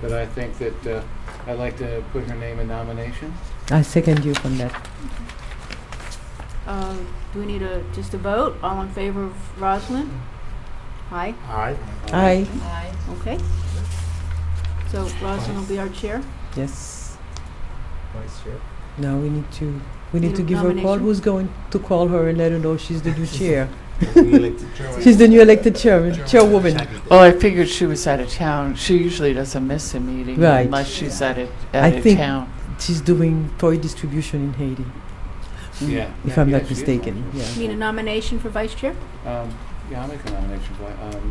But I think that I'd like to put her name in nomination. I second you on that. Do we need just a vote? All in favor of Rosalind? Aye. Aye. Aye. Aye. Okay. So Rosalind will be our chair. Yes. Vice chair. Now we need to Need a give her a call. nomination? Who's going to call her and let her know she's the new chair? She's She's the new elected chairwoman. Well, I figured she was out of town. She usually doesn't miss a meeting Right. unless she's out I of think town. she's doing toy distribution in Haiti, Yeah. if I'm Yeah, not she is mistaken. one. Yeah. Need a nomination for vice chair? Yeah, I'll make a nomination for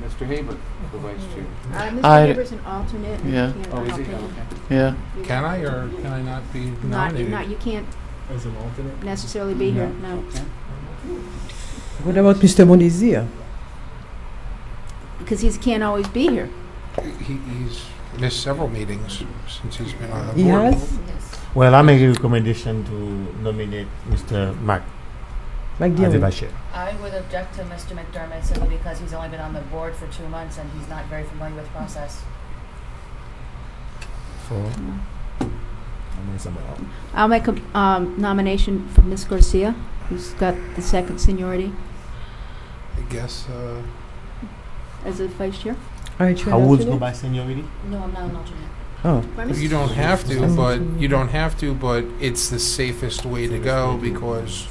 Mr. Haber for vice chair. Mr. Haber's an alternate. and you Yeah. can't Oh, is he? alternate. Okay. Yeah. Can I or can I not be Not, nominated? you can't As an alternate. necessarily be here, no. Okay. What about Mr. Monizia? Because he can't always be here. He's missed several meetings since he's been on the He board. has? Yes. Well, I make a recommendation to nominate Mr. Mac as the McDermott. vice chair. I would object to Mr. McDermott simply because he's only been on the board for 2 months and he's not very familiar with process. I'll make a nomination for Ms. Garcia, who's got the second seniority I guess as a vice chair. Aren't you How an old go alternate? by seniority? No, I'm not an alternate. Oh. you don't have to, but it's the safest way to go because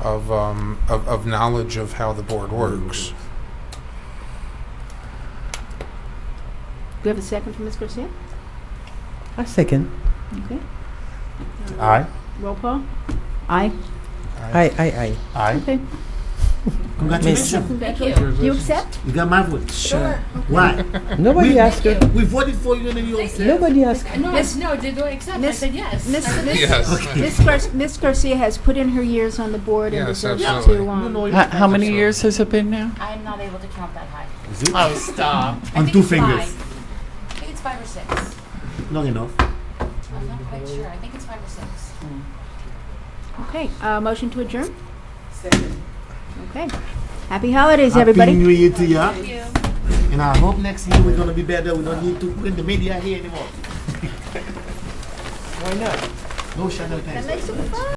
of knowledge of how the board works. Do you have a second for Ms. Garcia? A second. Okay. Aye. Roll call? Aye. Aye. Aye. Okay. Congratulations. Congratulations. Do you accept? You got my vote. Sure. Why? Nobody we, asked her. We voted for you and then you upset. Nobody asked her. No, did I accept? I said yes. Miss Garcia has put in her years on the board and Yes, deserves absolutely. to. How many years has it been now? I'm not able to count that high. Is it? Oh, stop. On 2 fingers. I think it's 5 or 6. Long enough. I'm not quite sure. I think it's 5 or 6. Okay, motion to adjourn? Okay. Happy holidays, everybody. Happy New Year to ya. Thank you. And I hope next year we're going to be better. We don't need to put the media here anymore. Why not? No Channel 10.